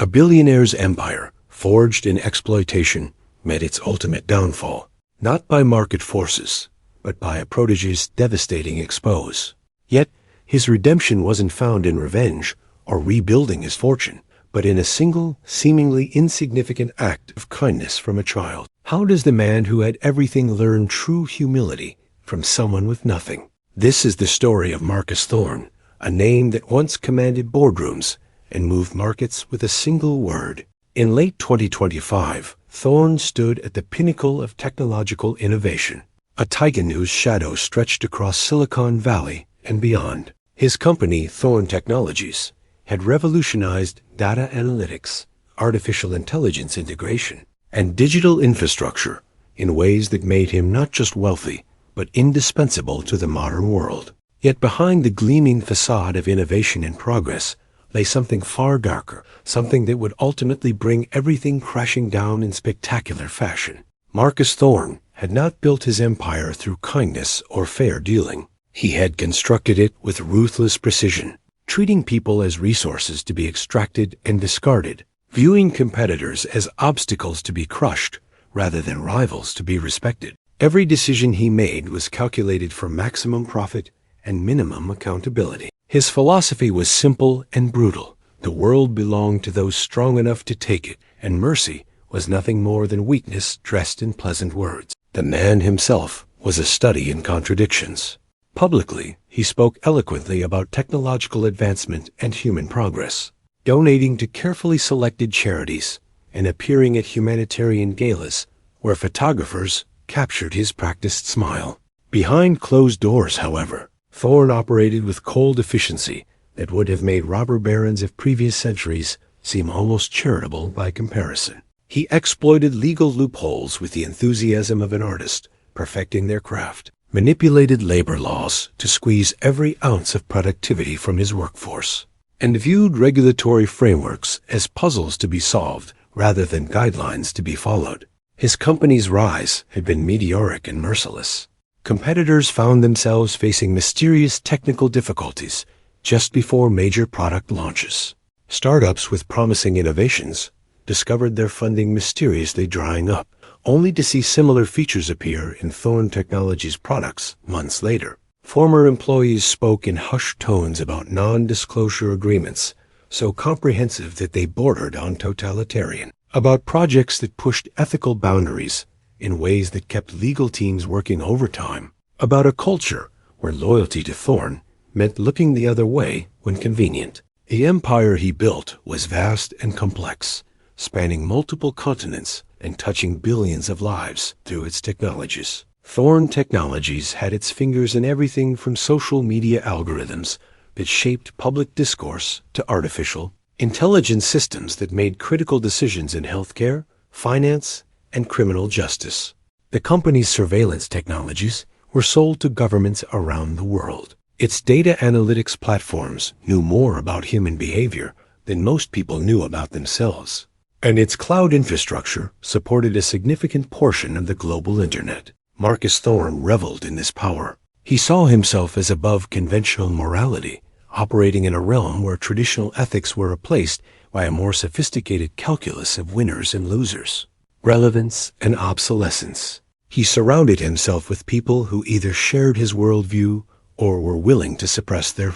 A billionaire's empire, forged in exploitation, met its ultimate downfall, not by market forces, but by a protégé's devastating expose. Yet, his redemption wasn't found in revenge or rebuilding his fortune, but in a single, seemingly insignificant act of kindness from a child. How does the man who had everything learn true humility from someone with nothing? This is the story of Marcus Thorne, a name that once commanded boardrooms and moved markets with a single word. In late 2025, Thorne stood at the pinnacle of technological innovation. A titan whose shadow stretched across Silicon Valley and beyond. His company, Thorne Technologies, had revolutionized data analytics, artificial intelligence integration, and digital infrastructure in ways that made him not just wealthy, but indispensable to the modern world. Yet behind the gleaming facade of innovation and progress lay something far darker, something that would ultimately bring everything crashing down in spectacular fashion. Marcus Thorne had not built his empire through kindness or fair dealing. He had constructed it with ruthless precision, treating people as resources to be extracted and discarded, viewing competitors as obstacles to be crushed rather than rivals to be respected. Every decision he made was calculated for maximum profit and minimum accountability. His philosophy was simple and brutal. The world belonged to those strong enough to take it, and mercy was nothing more than weakness dressed in pleasant words. The man himself was a study in contradictions. Publicly, he spoke eloquently about technological advancement and human progress, donating to carefully selected charities and appearing at humanitarian galas where photographers captured his practiced smile. Behind closed doors, however, Thorne operated with cold efficiency that would have made robber barons of previous centuries seem almost charitable by comparison. He exploited legal loopholes with the enthusiasm of an artist, perfecting their craft, manipulated labor laws to squeeze every ounce of productivity from his workforce, and viewed regulatory frameworks as puzzles to be solved rather than guidelines to be followed. His company's rise had been meteoric and merciless. Competitors found themselves facing mysterious technical difficulties just before major product launches. Startups with promising innovations discovered their funding mysteriously drying up, only to see similar features appear in Thorne Technologies products months later. Former employees spoke in hushed tones about non-disclosure agreements, so comprehensive that they bordered on totalitarian, about projects that pushed ethical boundaries in ways that kept legal teams working overtime, about a culture where loyalty to Thorne meant looking the other way when convenient. The empire he built was vast and complex, spanning multiple continents and touching billions of lives through its technologies. Thorne Technologies had its fingers in everything from social media algorithms that shaped public discourse to artificial intelligence systems that made critical decisions in healthcare, finance, and criminal justice. The company's surveillance technologies were sold to governments around the world. Its data analytics platforms knew more about human behavior than most people knew about themselves. And its cloud infrastructure supported a significant portion of the global internet. Marcus Thorne reveled in this power. He saw himself as above conventional morality, operating in a realm where traditional ethics were replaced by a more sophisticated calculus of winners and losers, relevance and obsolescence. He surrounded himself with people who either shared his worldview or were willing to suppress their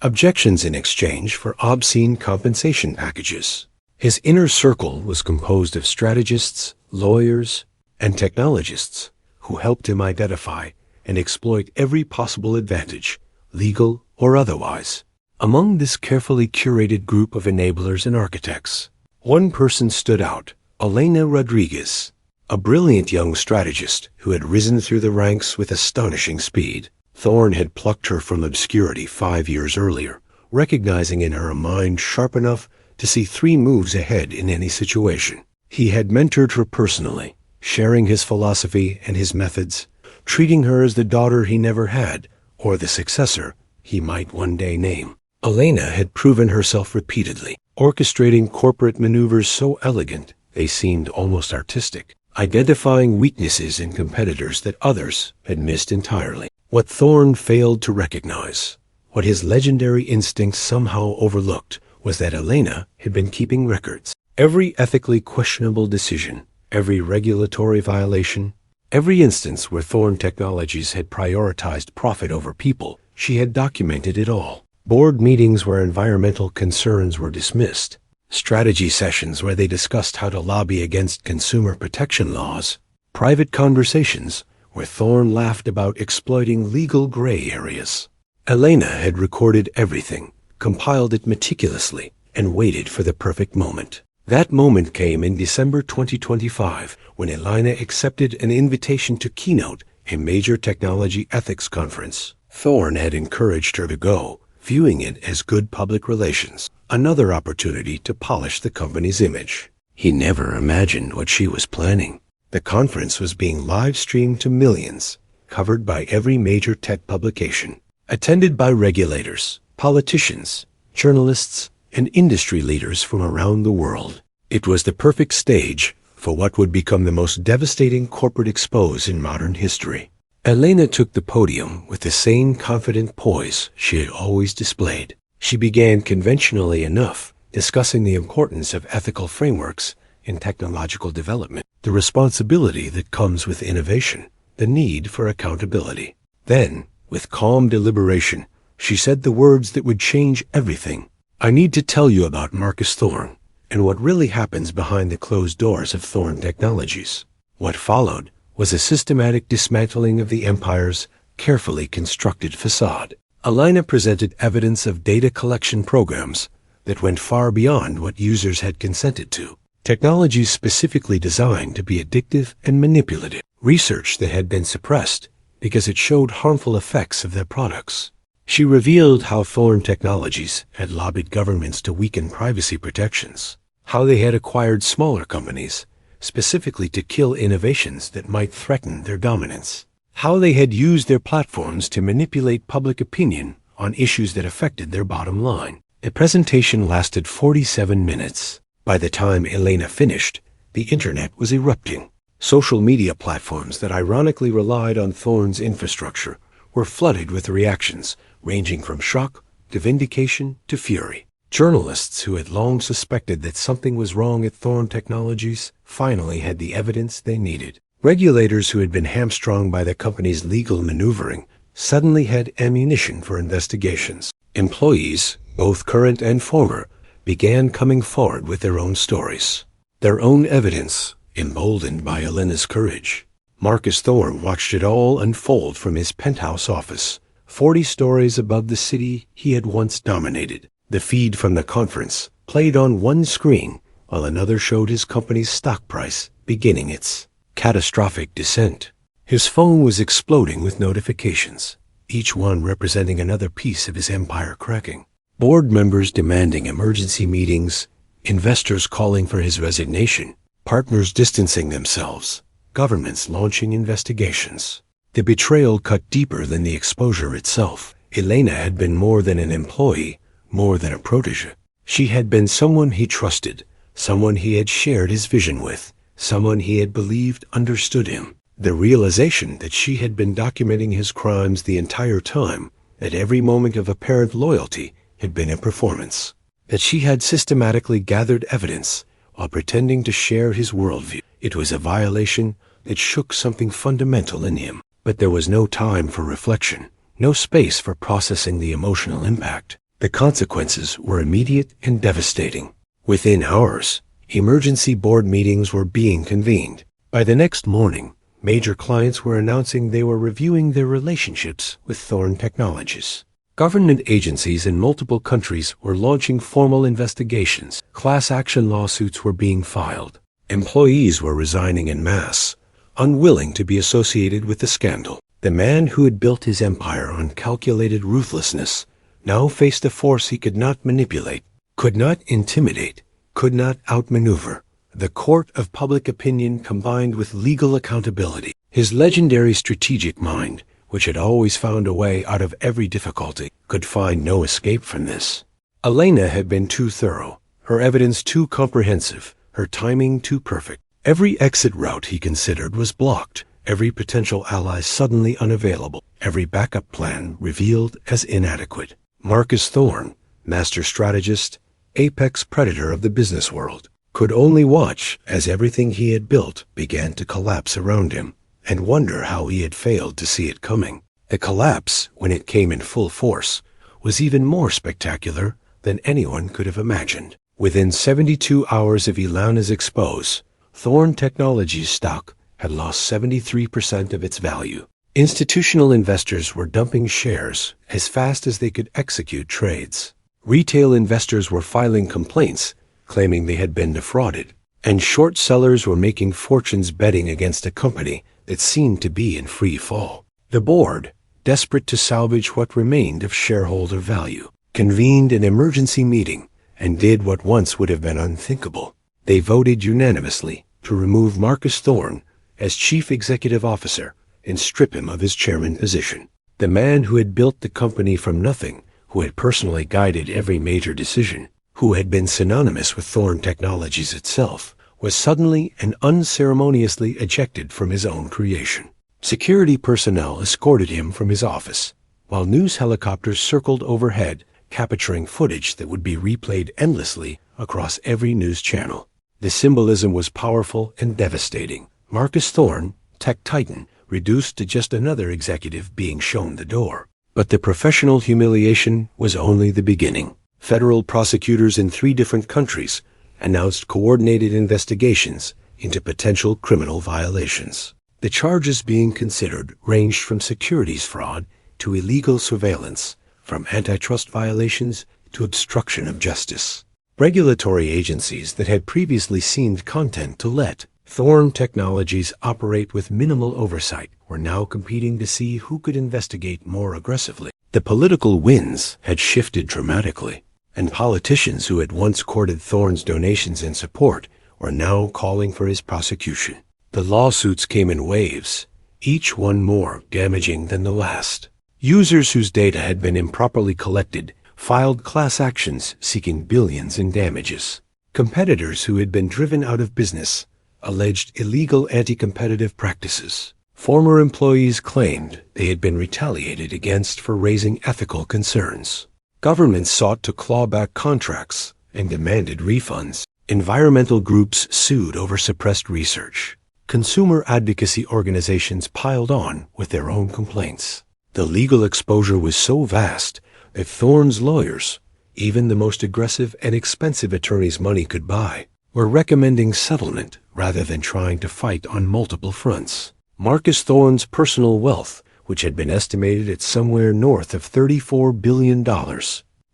objections in exchange for obscene compensation packages. His inner circle was composed of strategists, lawyers, and technologists who helped him identify and exploit every possible advantage, legal or otherwise. Among this carefully curated group of enablers and architects, one person stood out: Elena Rodriguez, a brilliant young strategist who had risen through the ranks with astonishing speed. Thorne had plucked her from obscurity 5 years earlier, recognizing in her a mind sharp enough to see 3 moves ahead in any situation. He had mentored her personally, sharing his philosophy and his methods, treating her as the daughter he never had, or the successor he might one day name. Elena had proven herself repeatedly, orchestrating corporate maneuvers so elegant they seemed almost artistic, identifying weaknesses in competitors that others had missed entirely. What Thorne failed to recognize, what his legendary instincts somehow overlooked, was that Elena had been keeping records. Every ethically questionable decision, every regulatory violation, every instance where Thorne Technologies had prioritized profit over people, she had documented it all. Board meetings where environmental concerns were dismissed, strategy sessions where they discussed how to lobby against consumer protection laws, private conversations where Thorne laughed about exploiting legal gray areas. Elena had recorded everything, compiled it meticulously, and waited for the perfect moment. That moment came in December 2025 when Elena accepted an invitation to keynote a major technology ethics conference. Thorne had encouraged her to go, viewing it as good public relations, another opportunity to polish the company's image. He never imagined what she was planning. The conference was being live-streamed to millions, covered by every major tech publication, attended by regulators, politicians, journalists, and industry leaders from around the world. It was the perfect stage for what would become the most devastating corporate expose in modern history. Elena took the podium with the same confident poise she had always displayed. She began conventionally enough, discussing the importance of ethical frameworks in technological development, the responsibility that comes with innovation, the need for accountability. Then, with calm deliberation, she said the words that would change everything. I need to tell you about Marcus Thorne and what really happens behind the closed doors of Thorne Technologies. What followed was a systematic dismantling of the empire's carefully constructed facade. Elena presented evidence of data collection programs that went far beyond what users had consented to. Technologies specifically designed to be addictive and manipulative. Research that had been suppressed because it showed harmful effects of their products. She revealed how Thorne Technologies had lobbied governments to weaken privacy protections, how they had acquired smaller companies, specifically to kill innovations that might threaten their dominance, how they had used their platforms to manipulate public opinion on issues that affected their bottom line. The presentation lasted 47 minutes. By the time Elena finished, the internet was erupting. Social media platforms that ironically relied on Thorne's infrastructure were flooded with reactions ranging from shock to vindication to fury. Journalists who had long suspected that something was wrong at Thorne Technologies finally had the evidence they needed. Regulators who had been hamstrung by the company's legal maneuvering suddenly had ammunition for investigations. Employees, both current and former, began coming forward with their own stories, their own evidence, emboldened by Elena's courage. Marcus Thorne watched it all unfold from his penthouse office, 40 stories above the city he had once dominated. The feed from the conference played on one screen, while another showed his company's stock price beginning its catastrophic descent. His phone was exploding with notifications, each one representing another piece of his empire cracking. Board members demanding emergency meetings, investors calling for his resignation, partners distancing themselves, governments launching investigations. The betrayal cut deeper than the exposure itself. Elena had been more than an employee, more than a protégé. She had been someone he trusted, someone he had shared his vision with, someone he had believed understood him. The realization that she had been documenting his crimes the entire time, at every moment of apparent loyalty, had been a performance. That she had systematically gathered evidence while pretending to share his worldview. It was a violation that shook something fundamental in him. But there was no time for reflection, no space for processing the emotional impact. The consequences were immediate and devastating. Within hours, emergency board meetings were being convened. By the next morning, major clients were announcing they were reviewing their relationships with Thorne Technologies. Government agencies in multiple countries were launching formal investigations. Class action lawsuits were being filed. Employees were resigning en masse, unwilling to be associated with the scandal. The man who had built his empire on calculated ruthlessness now faced a force he could not manipulate, could not intimidate, could not outmaneuver. The court of public opinion combined with legal accountability. His legendary strategic mind, which had always found a way out of every difficulty, could find no escape from this. Elena had been too thorough, her evidence too comprehensive, her timing too perfect. Every exit route he considered was blocked, every potential ally suddenly unavailable, every backup plan revealed as inadequate. Marcus Thorne, master strategist, apex predator of the business world, could only watch as everything he had built began to collapse around him and wonder how he had failed to see it coming. The collapse, when it came in full force, was even more spectacular than anyone could have imagined. Within 72 hours of Ilana's expose, Thorne Technologies stock had lost 73% of its value. Institutional investors were dumping shares as fast as they could execute trades. Retail investors were filing complaints, claiming they had been defrauded, and short sellers were making fortunes betting against a company that seemed to be in free fall. The board, desperate to salvage what remained of shareholder value, convened an emergency meeting and did what once would have been unthinkable. They voted unanimously to remove Marcus Thorne as chief executive officer and strip him of his chairman position. The man who had built the company from nothing, who had personally guided every major decision, who had been synonymous with Thorne Technologies itself, was suddenly and unceremoniously ejected from his own creation. Security personnel escorted him from his office, while news helicopters circled overhead, capturing footage that would be replayed endlessly across every news channel. The symbolism was powerful and devastating. Marcus Thorne, tech titan, reduced to just another executive being shown the door. But the professional humiliation was only the beginning. Federal prosecutors in 3 different countries announced coordinated investigations into potential criminal violations. The charges being considered ranged from securities fraud to illegal surveillance, from antitrust violations to obstruction of justice. Regulatory agencies that had previously seemed content to let Thorne Technologies operate with minimal oversight were now competing to see who could investigate more aggressively. The political winds had shifted dramatically, and politicians who had once courted Thorne's donations and support were now calling for his prosecution. The lawsuits came in waves, each one more damaging than the last. Users whose data had been improperly collected filed class actions seeking billions in damages. Competitors who had been driven out of business alleged illegal anti-competitive practices. Former employees claimed they had been retaliated against for raising ethical concerns. Governments sought to claw back contracts and demanded refunds. Environmental groups sued over suppressed research. Consumer advocacy organizations piled on with their own complaints. The legal exposure was so vast that Thorne's lawyers, even the most aggressive and expensive attorneys money could buy, were recommending settlement rather than trying to fight on multiple fronts. Marcus Thorne's personal wealth, which had been estimated at somewhere north of $34 billion,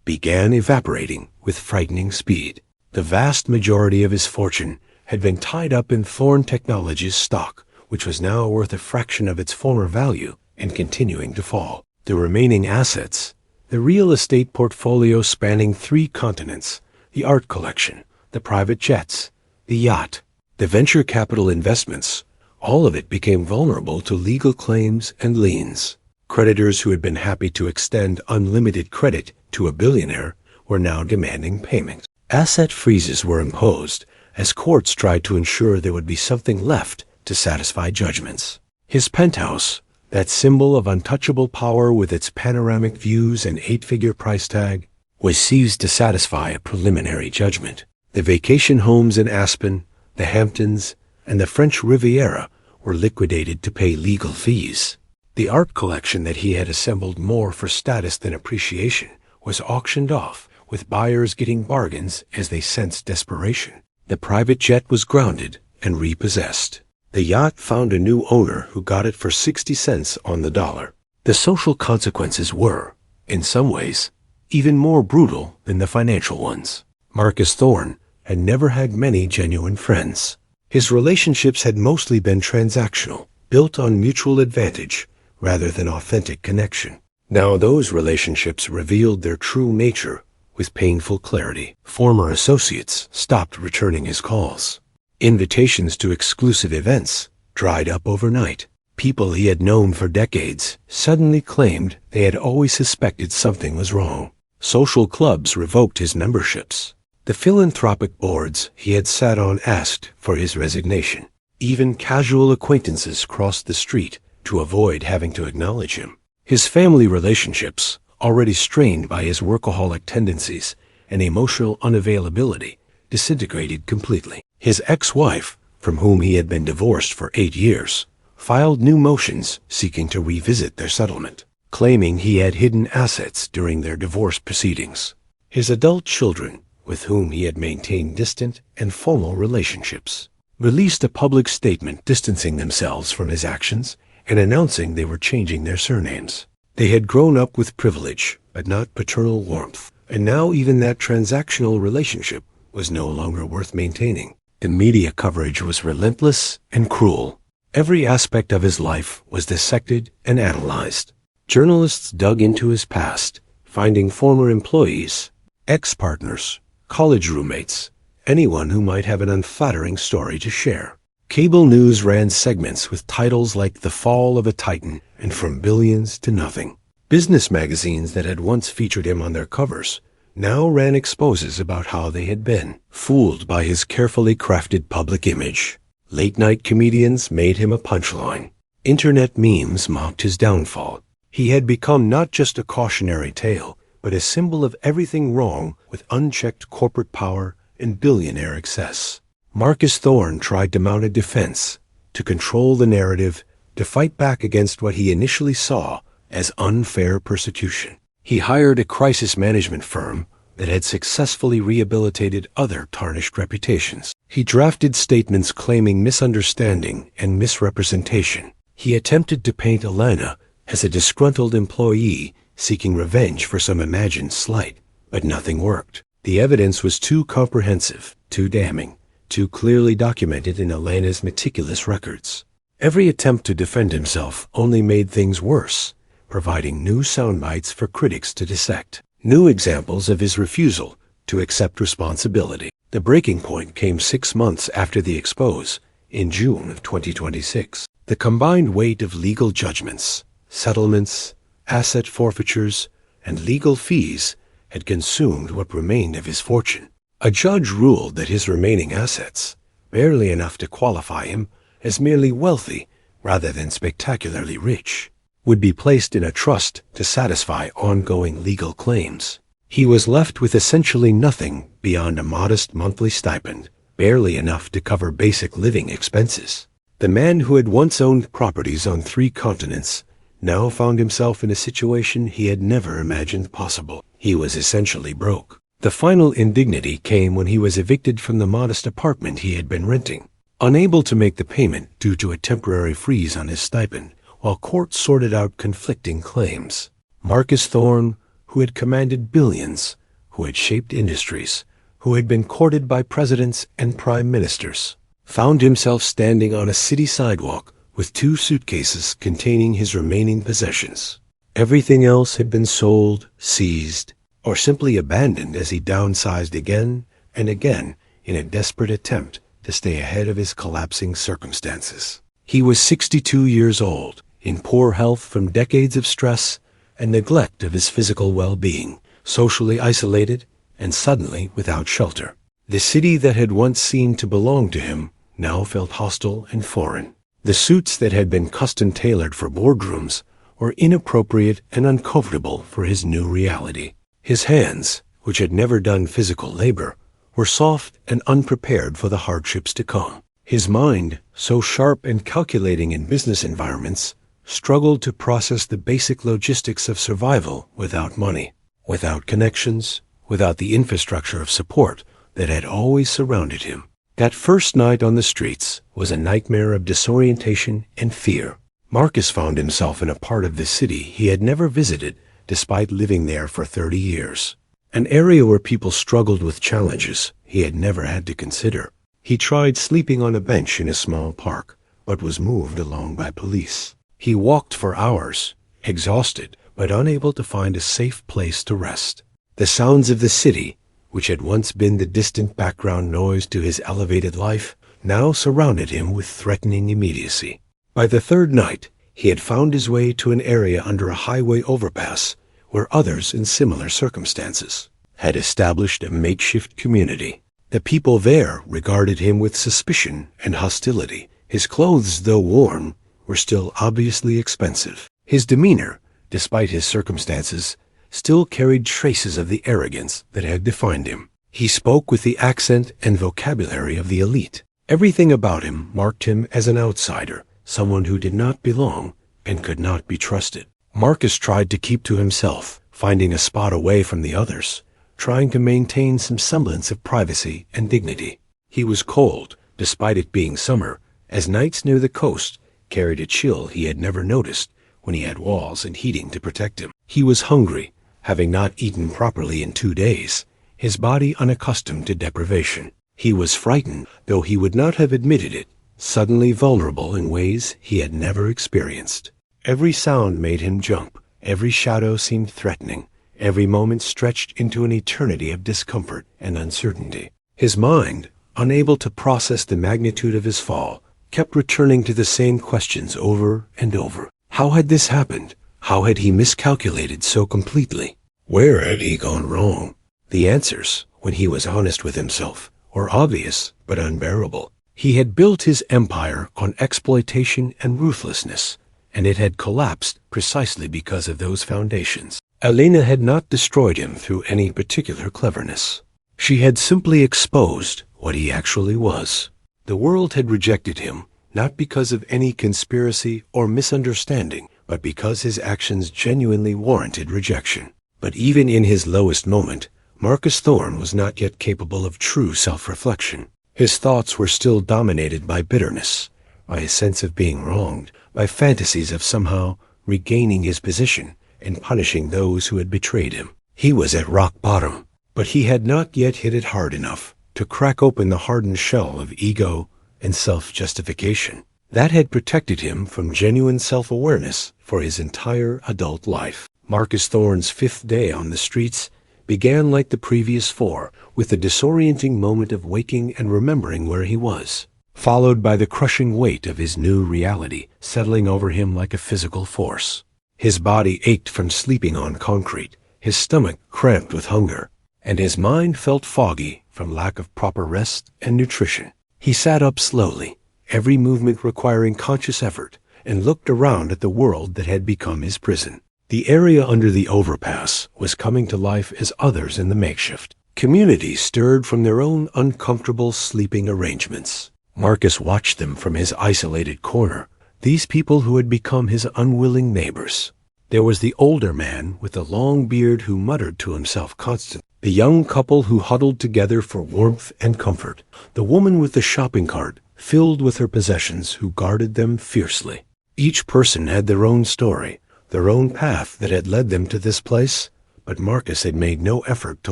began evaporating with frightening speed. The vast majority of his fortune had been tied up in Thorne Technologies stock, which was now worth a fraction of its former value and continuing to fall. The remaining assets, the real estate portfolio spanning 3 continents, the art collection, the private jets, the yacht, the venture capital investments, all of it became vulnerable to legal claims and liens. Creditors who had been happy to extend unlimited credit to a billionaire were now demanding payment. Asset freezes were imposed as courts tried to ensure there would be something left to satisfy judgments. His penthouse, that symbol of untouchable power with its panoramic views and 8-figure price tag, was seized to satisfy a preliminary judgment. The vacation homes in Aspen, the Hamptons, and the French Riviera were liquidated to pay legal fees. The art collection that he had assembled more for status than appreciation was auctioned off, with buyers getting bargains as they sensed desperation. The private jet was grounded and repossessed. The yacht found a new owner who got it for 60 cents on the dollar. The social consequences were, in some ways, even more brutal than the financial ones. Marcus Thorne had never had many genuine friends. His relationships had mostly been transactional, built on mutual advantage rather than authentic connection. Now those relationships revealed their true nature with painful clarity. Former associates stopped returning his calls. Invitations to exclusive events dried up overnight. People he had known for decades suddenly claimed they had always suspected something was wrong. Social clubs revoked his memberships. The philanthropic boards he had sat on asked for his resignation. Even casual acquaintances crossed the street to avoid having to acknowledge him. His family relationships, already strained by his workaholic tendencies and emotional unavailability, disintegrated completely. His ex-wife, from whom he had been divorced for 8 years, filed new motions seeking to revisit their settlement, claiming he had hidden assets during their divorce proceedings. His adult children, with whom he had maintained distant and formal relationships, released a public statement distancing themselves from his actions and announcing they were changing their surnames. They had grown up with privilege, but not paternal warmth, and now even that transactional relationship was no longer worth maintaining. The media coverage was relentless and cruel. Every aspect of his life was dissected and analyzed. Journalists dug into his past, finding former employees, ex-partners, college roommates, anyone who might have an unflattering story to share. Cable news ran segments with titles like The Fall of a Titan and From Billions to Nothing. Business magazines that had once featured him on their covers now ran exposes about how they had been fooled by his carefully crafted public image. Late-night comedians made him a punchline. Internet memes mocked his downfall. He had become not just a cautionary tale, but a symbol of everything wrong with unchecked corporate power and billionaire excess. Marcus Thorne tried to mount a defense, to control the narrative, to fight back against what he initially saw as unfair persecution. He hired a crisis management firm that had successfully rehabilitated other tarnished reputations. He drafted statements claiming misunderstanding and misrepresentation. He attempted to paint Alana as a disgruntled employee seeking revenge for some imagined slight, but nothing worked. The evidence was too comprehensive, too damning, too clearly documented in Alana's meticulous records. Every attempt to defend himself only made things worse, providing new soundbites for critics to dissect, new examples of his refusal to accept responsibility. The breaking point came 6 months after the expose, in June of 2026. The combined weight of legal judgments, settlements, asset forfeitures, and legal fees had consumed what remained of his fortune. A judge ruled that his remaining assets, barely enough to qualify him as merely wealthy rather than spectacularly rich, would be placed in a trust to satisfy ongoing legal claims. He was left with essentially nothing beyond a modest monthly stipend, barely enough to cover basic living expenses. The man who had once owned properties on 3 continents now found himself in a situation he had never imagined possible. He was essentially broke. The final indignity came when he was evicted from the modest apartment he had been renting, unable to make the payment due to a temporary freeze on his stipend, while courts sorted out conflicting claims. Marcus Thorne, who had commanded billions, who had shaped industries, who had been courted by presidents and prime ministers, found himself standing on a city sidewalk with 2 suitcases containing his remaining possessions. Everything else had been sold, seized, or simply abandoned as he downsized again and again in a desperate attempt to stay ahead of his collapsing circumstances. He was 62 years old, in poor health from decades of stress and neglect of his physical well-being, socially isolated and suddenly without shelter. The city that had once seemed to belong to him now felt hostile and foreign. The suits that had been custom-tailored for boardrooms were inappropriate and uncomfortable for his new reality. His hands, which had never done physical labor, were soft and unprepared for the hardships to come. His mind, so sharp and calculating in business environments, struggled to process the basic logistics of survival without money, without connections, without the infrastructure of support that had always surrounded him. That first night on the streets was a nightmare of disorientation and fear. Marcus found himself in a part of the city he had never visited despite living there for 30 years, an area where people struggled with challenges he had never had to consider. He tried sleeping on a bench in a small park, but was moved along by police. He walked for hours, exhausted but unable to find a safe place to rest. The sounds of the city, which had once been the distant background noise to his elevated life, now surrounded him with threatening immediacy. By the 3rd night, he had found his way to an area under a highway overpass where others in similar circumstances had established a makeshift community. The people there regarded him with suspicion and hostility. His clothes, though worn, were still obviously expensive. His demeanor, despite his circumstances, still carried traces of the arrogance that had defined him. He spoke with the accent and vocabulary of the elite. Everything about him marked him as an outsider, someone who did not belong and could not be trusted. Marcus tried to keep to himself, finding a spot away from the others, trying to maintain some semblance of privacy and dignity. He was cold, despite it being summer, as nights near the coast carried a chill he had never noticed when he had walls and heating to protect him. He was hungry, having not eaten properly in 2 days, his body unaccustomed to deprivation. He was frightened, though he would not have admitted it, suddenly vulnerable in ways he had never experienced. Every sound made him jump, every shadow seemed threatening, every moment stretched into an eternity of discomfort and uncertainty. His mind, unable to process the magnitude of his fall, kept returning to the same questions over and over. How had this happened? How had he miscalculated so completely? Where had he gone wrong? The answers, when he was honest with himself, were obvious but unbearable. He had built his empire on exploitation and ruthlessness, and it had collapsed precisely because of those foundations. Elena had not destroyed him through any particular cleverness. She had simply exposed what he actually was. The world had rejected him, not because of any conspiracy or misunderstanding, but because his actions genuinely warranted rejection. But even in his lowest moment, Marcus Thorne was not yet capable of true self-reflection. His thoughts were still dominated by bitterness, by a sense of being wronged, by fantasies of somehow regaining his position and punishing those who had betrayed him. He was at rock bottom, but he had not yet hit it hard enough to crack open the hardened shell of ego and self-justification. That had protected him from genuine self-awareness for his entire adult life. Marcus Thorne's 5th day on the streets began like the previous 4, with the disorienting moment of waking and remembering where he was, followed by the crushing weight of his new reality settling over him like a physical force. His body ached from sleeping on concrete, his stomach cramped with hunger, and his mind felt foggy from lack of proper rest and nutrition. He sat up slowly, every movement requiring conscious effort, and looked around at the world that had become his prison. The area under the overpass was coming to life as others in the makeshift. Communities stirred from their own uncomfortable sleeping arrangements. Marcus watched them from his isolated corner, these people who had become his unwilling neighbors. There was the older man with the long beard who muttered to himself constantly, the young couple who huddled together for warmth and comfort, the woman with the shopping cart filled with her possessions who guarded them fiercely. Each person had their own story, their own path that had led them to this place, but Marcus had made no effort to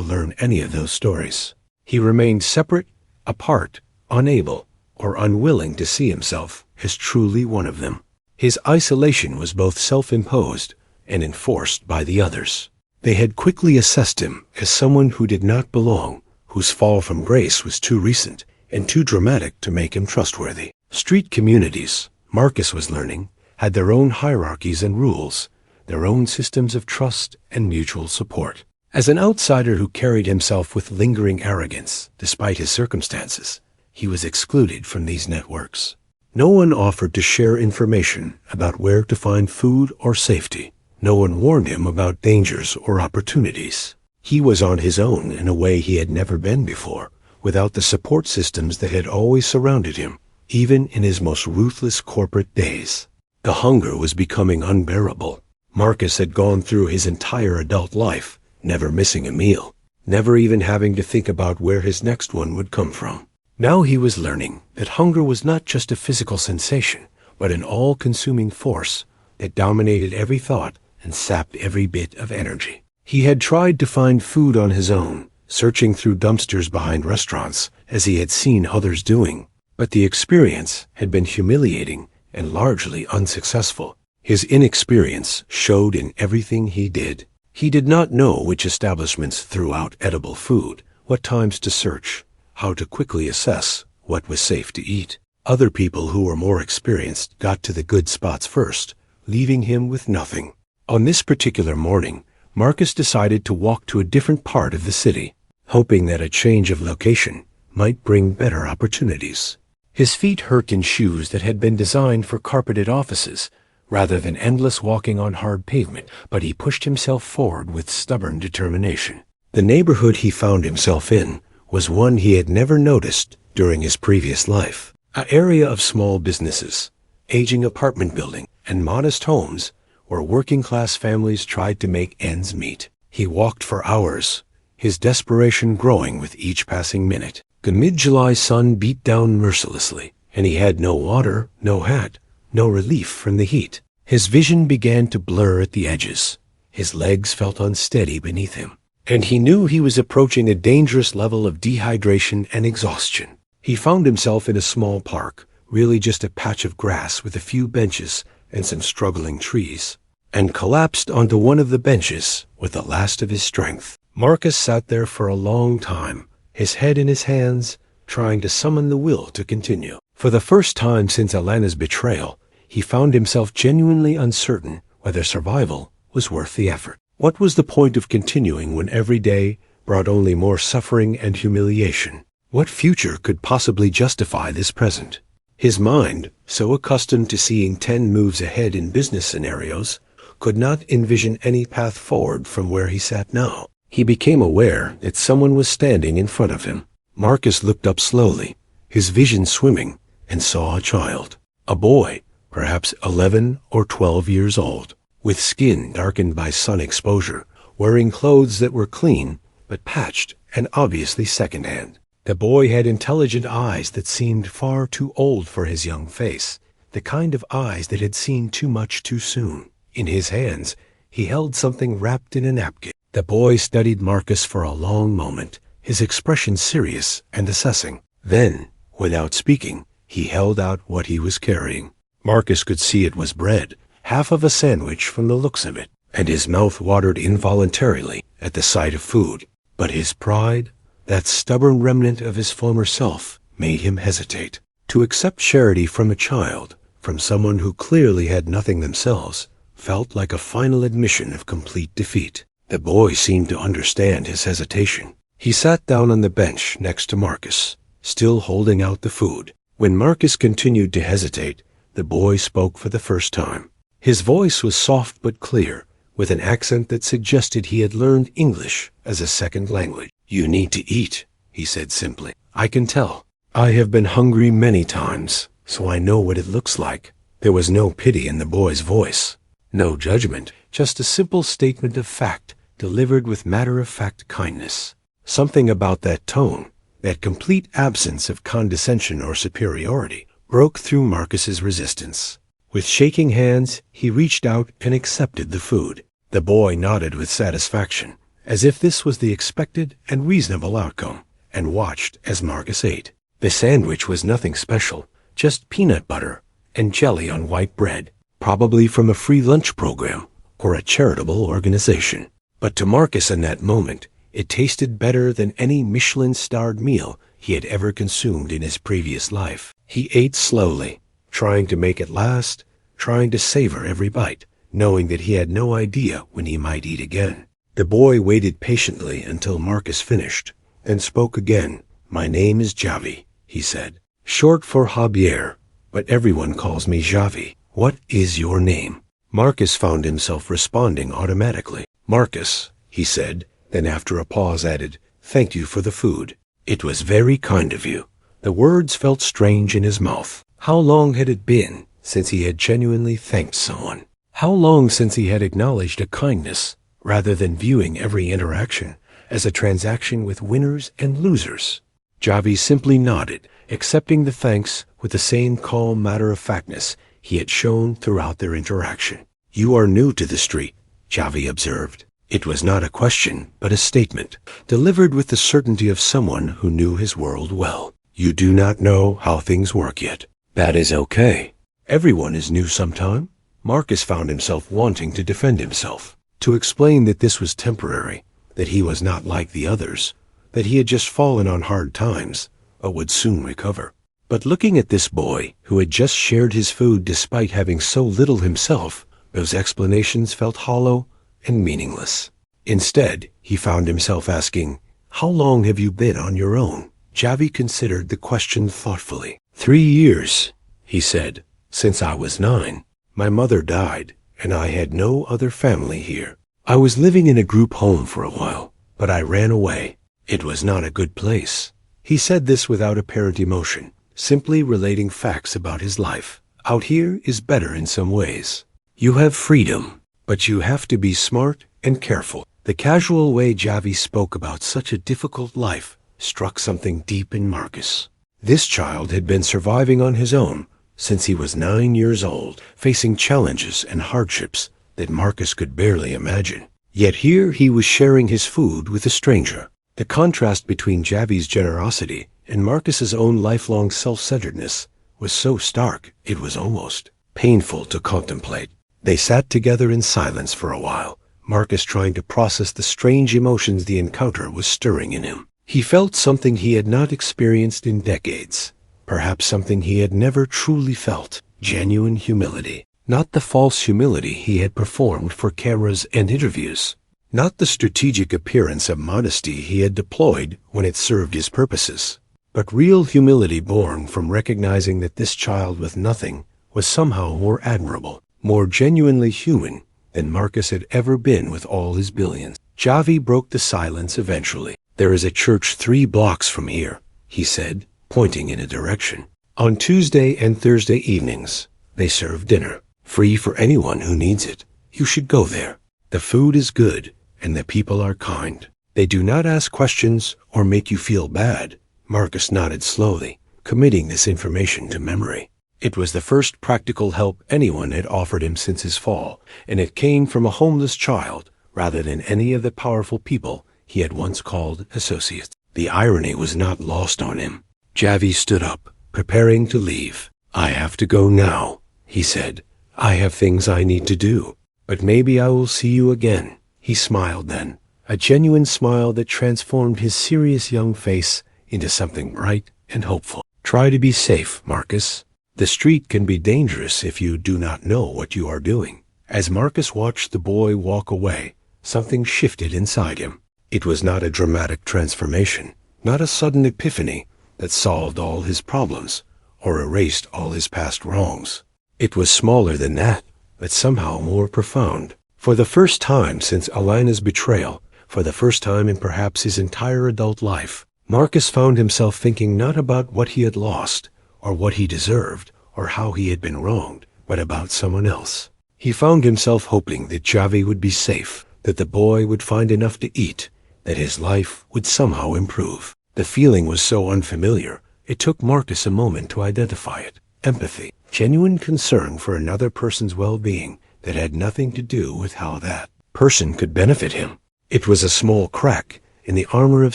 learn any of those stories. He remained separate, apart, unable, or unwilling to see himself as truly one of them. His isolation was both self-imposed and enforced by the others. They had quickly assessed him as someone who did not belong, whose fall from grace was too recent and too dramatic to make him trustworthy. Street communities, Marcus was learning, had their own hierarchies and rules, their own systems of trust and mutual support. As an outsider who carried himself with lingering arrogance, despite his circumstances, he was excluded from these networks. No one offered to share information about where to find food or safety. No one warned him about dangers or opportunities. He was on his own in a way he had never been before, without the support systems that had always surrounded him, even in his most ruthless corporate days. The hunger was becoming unbearable. Marcus had gone through his entire adult life, never missing a meal, never even having to think about where his next one would come from. Now he was learning that hunger was not just a physical sensation, but an all-consuming force that dominated every thought and sapped every bit of energy. He had tried to find food on his own, searching through dumpsters behind restaurants, as he had seen others doing, but the experience had been humiliating and largely unsuccessful. His inexperience showed in everything he did. He did not know which establishments threw out edible food, what times to search, how to quickly assess what was safe to eat. Other people who were more experienced got to the good spots first, leaving him with nothing. On this particular morning, Marcus decided to walk to a different part of the city, hoping that a change of location might bring better opportunities. His feet hurt in shoes that had been designed for carpeted offices, rather than endless walking on hard pavement, but he pushed himself forward with stubborn determination. The neighborhood he found himself in was one he had never noticed during his previous life. An area of small businesses, aging apartment building, and modest homes where working-class families tried to make ends meet. He walked for hours, his desperation growing with each passing minute. The mid-July sun beat down mercilessly, and he had no water, no hat, no relief from the heat. His vision began to blur at the edges. His legs felt unsteady beneath him, and he knew he was approaching a dangerous level of dehydration and exhaustion. He found himself in a small park, really just a patch of grass with a few benches and some struggling trees, and collapsed onto one of the benches with the last of his strength. Marcus sat there for a long time, his head in his hands, trying to summon the will to continue. For the first time since Alana's betrayal, he found himself genuinely uncertain whether survival was worth the effort. What was the point of continuing when every day brought only more suffering and humiliation? What future could possibly justify this present? His mind, so accustomed to seeing 10 moves ahead in business scenarios, could not envision any path forward from where he sat now. He became aware that someone was standing in front of him. Marcus looked up slowly, his vision swimming, and saw a child. A boy, perhaps 11 or 12 years old, with skin darkened by sun exposure, wearing clothes that were clean but patched and obviously secondhand. The boy had intelligent eyes that seemed far too old for his young face, the kind of eyes that had seen too much too soon. In his hands, he held something wrapped in a napkin. The boy studied Marcus for a long moment, his expression serious and assessing. Then, without speaking, he held out what he was carrying. Marcus could see it was bread, half of a sandwich from the looks of it, and his mouth watered involuntarily at the sight of food. But his pride, that stubborn remnant of his former self, made him hesitate. To accept charity from a child, from someone who clearly had nothing themselves, felt like a final admission of complete defeat. The boy seemed to understand his hesitation. He sat down on the bench next to Marcus, still holding out the food. When Marcus continued to hesitate, the boy spoke for the first time. His voice was soft but clear, with an accent that suggested he had learned English as a second language. "You need to eat," he said simply. "I can tell. I have been hungry many times, so I know what it looks like." There was no pity in the boy's voice, no judgment, just a simple statement of fact delivered with matter-of-fact kindness. Something about that tone, that complete absence of condescension or superiority, broke through Marcus's resistance. With shaking hands, he reached out and accepted the food. The boy nodded with satisfaction, as if this was the expected and reasonable outcome, and watched as Marcus ate. The sandwich was nothing special, just peanut butter and jelly on white bread, probably from a free lunch program or a charitable organization. But to Marcus in that moment, it tasted better than any Michelin-starred meal he had ever consumed in his previous life. He ate slowly, trying to make it last, trying to savor every bite, knowing that he had no idea when he might eat again. The boy waited patiently until Marcus finished, and spoke again. "My name is Javi," he said. "Short for Javier, but everyone calls me Javi. What is your name?" Marcus found himself responding automatically. "Marcus," he said, then after a pause added, "Thank you for the food. It was very kind of you." The words felt strange in his mouth. How long had it been since he had genuinely thanked someone? How long since he had acknowledged a kindness, rather than viewing every interaction as a transaction with winners and losers? Javi simply nodded, accepting the thanks with the same calm matter-of-factness he had shown throughout their interaction. "You are new to the street," Javi observed. It was not a question, but a statement, delivered with the certainty of someone who knew his world well. "You do not know how things work yet. That is okay. Everyone is new sometime." Marcus found himself wanting to defend himself, to explain that this was temporary, that he was not like the others, that he had just fallen on hard times, but would soon recover. But looking at this boy, who had just shared his food despite having so little himself, those explanations felt hollow and meaningless. Instead, he found himself asking, "How long have you been on your own?" Javi considered the question thoughtfully. 3 years, he said, "since I was 9. My mother died, and I had no other family here. I was living in a group home for a while, but I ran away. It was not a good place." He said this without apparent emotion, simply relating facts about his life. "Out here is better in some ways. You have freedom, but you have to be smart and careful." The casual way Javi spoke about such a difficult life struck something deep in Marcus. This child had been surviving on his own since he was 9 years old, facing challenges and hardships that Marcus could barely imagine. Yet here he was sharing his food with a stranger. The contrast between Javi's generosity and Marcus's own lifelong self-centeredness was so stark it was almost painful to contemplate. They sat together in silence for a while, Marcus trying to process the strange emotions the encounter was stirring in him. He felt something he had not experienced in decades, perhaps something he had never truly felt, genuine humility. Not the false humility he had performed for cameras and interviews, not the strategic appearance of modesty he had deployed when it served his purposes, but real humility born from recognizing that this child with nothing was somehow more admirable, more genuinely human than Marcus had ever been with all his billions. Javi broke the silence eventually. "There is a church 3 blocks from here," he said, pointing in a direction. "On Tuesday and Thursday evenings, they serve dinner, free for anyone who needs it. You should go there. The food is good, and the people are kind. They do not ask questions or make you feel bad." Marcus nodded slowly, committing this information to memory. It was the first practical help anyone had offered him since his fall, and it came from a homeless child rather than any of the powerful people he had once called associates. The irony was not lost on him. Javi stood up, preparing to leave. "I have to go now," he said. "I have things I need to do, but maybe I will see you again." He smiled then, a genuine smile that transformed his serious young face into something bright and hopeful. "Try to be safe, Marcus. The street can be dangerous if you do not know what you are doing." As Marcus watched the boy walk away, something shifted inside him. It was not a dramatic transformation, not a sudden epiphany that solved all his problems or erased all his past wrongs. It was smaller than that, but somehow more profound. For the first time since Alana's betrayal, for the first time in perhaps his entire adult life, Marcus found himself thinking not about what he had lost, or what he deserved, or how he had been wronged, but about someone else. He found himself hoping that Javi would be safe, that the boy would find enough to eat, that his life would somehow improve. The feeling was so unfamiliar, it took Marcus a moment to identify it. Empathy, genuine concern for another person's well-being that had nothing to do with how that person could benefit him. It was a small crack in the armor of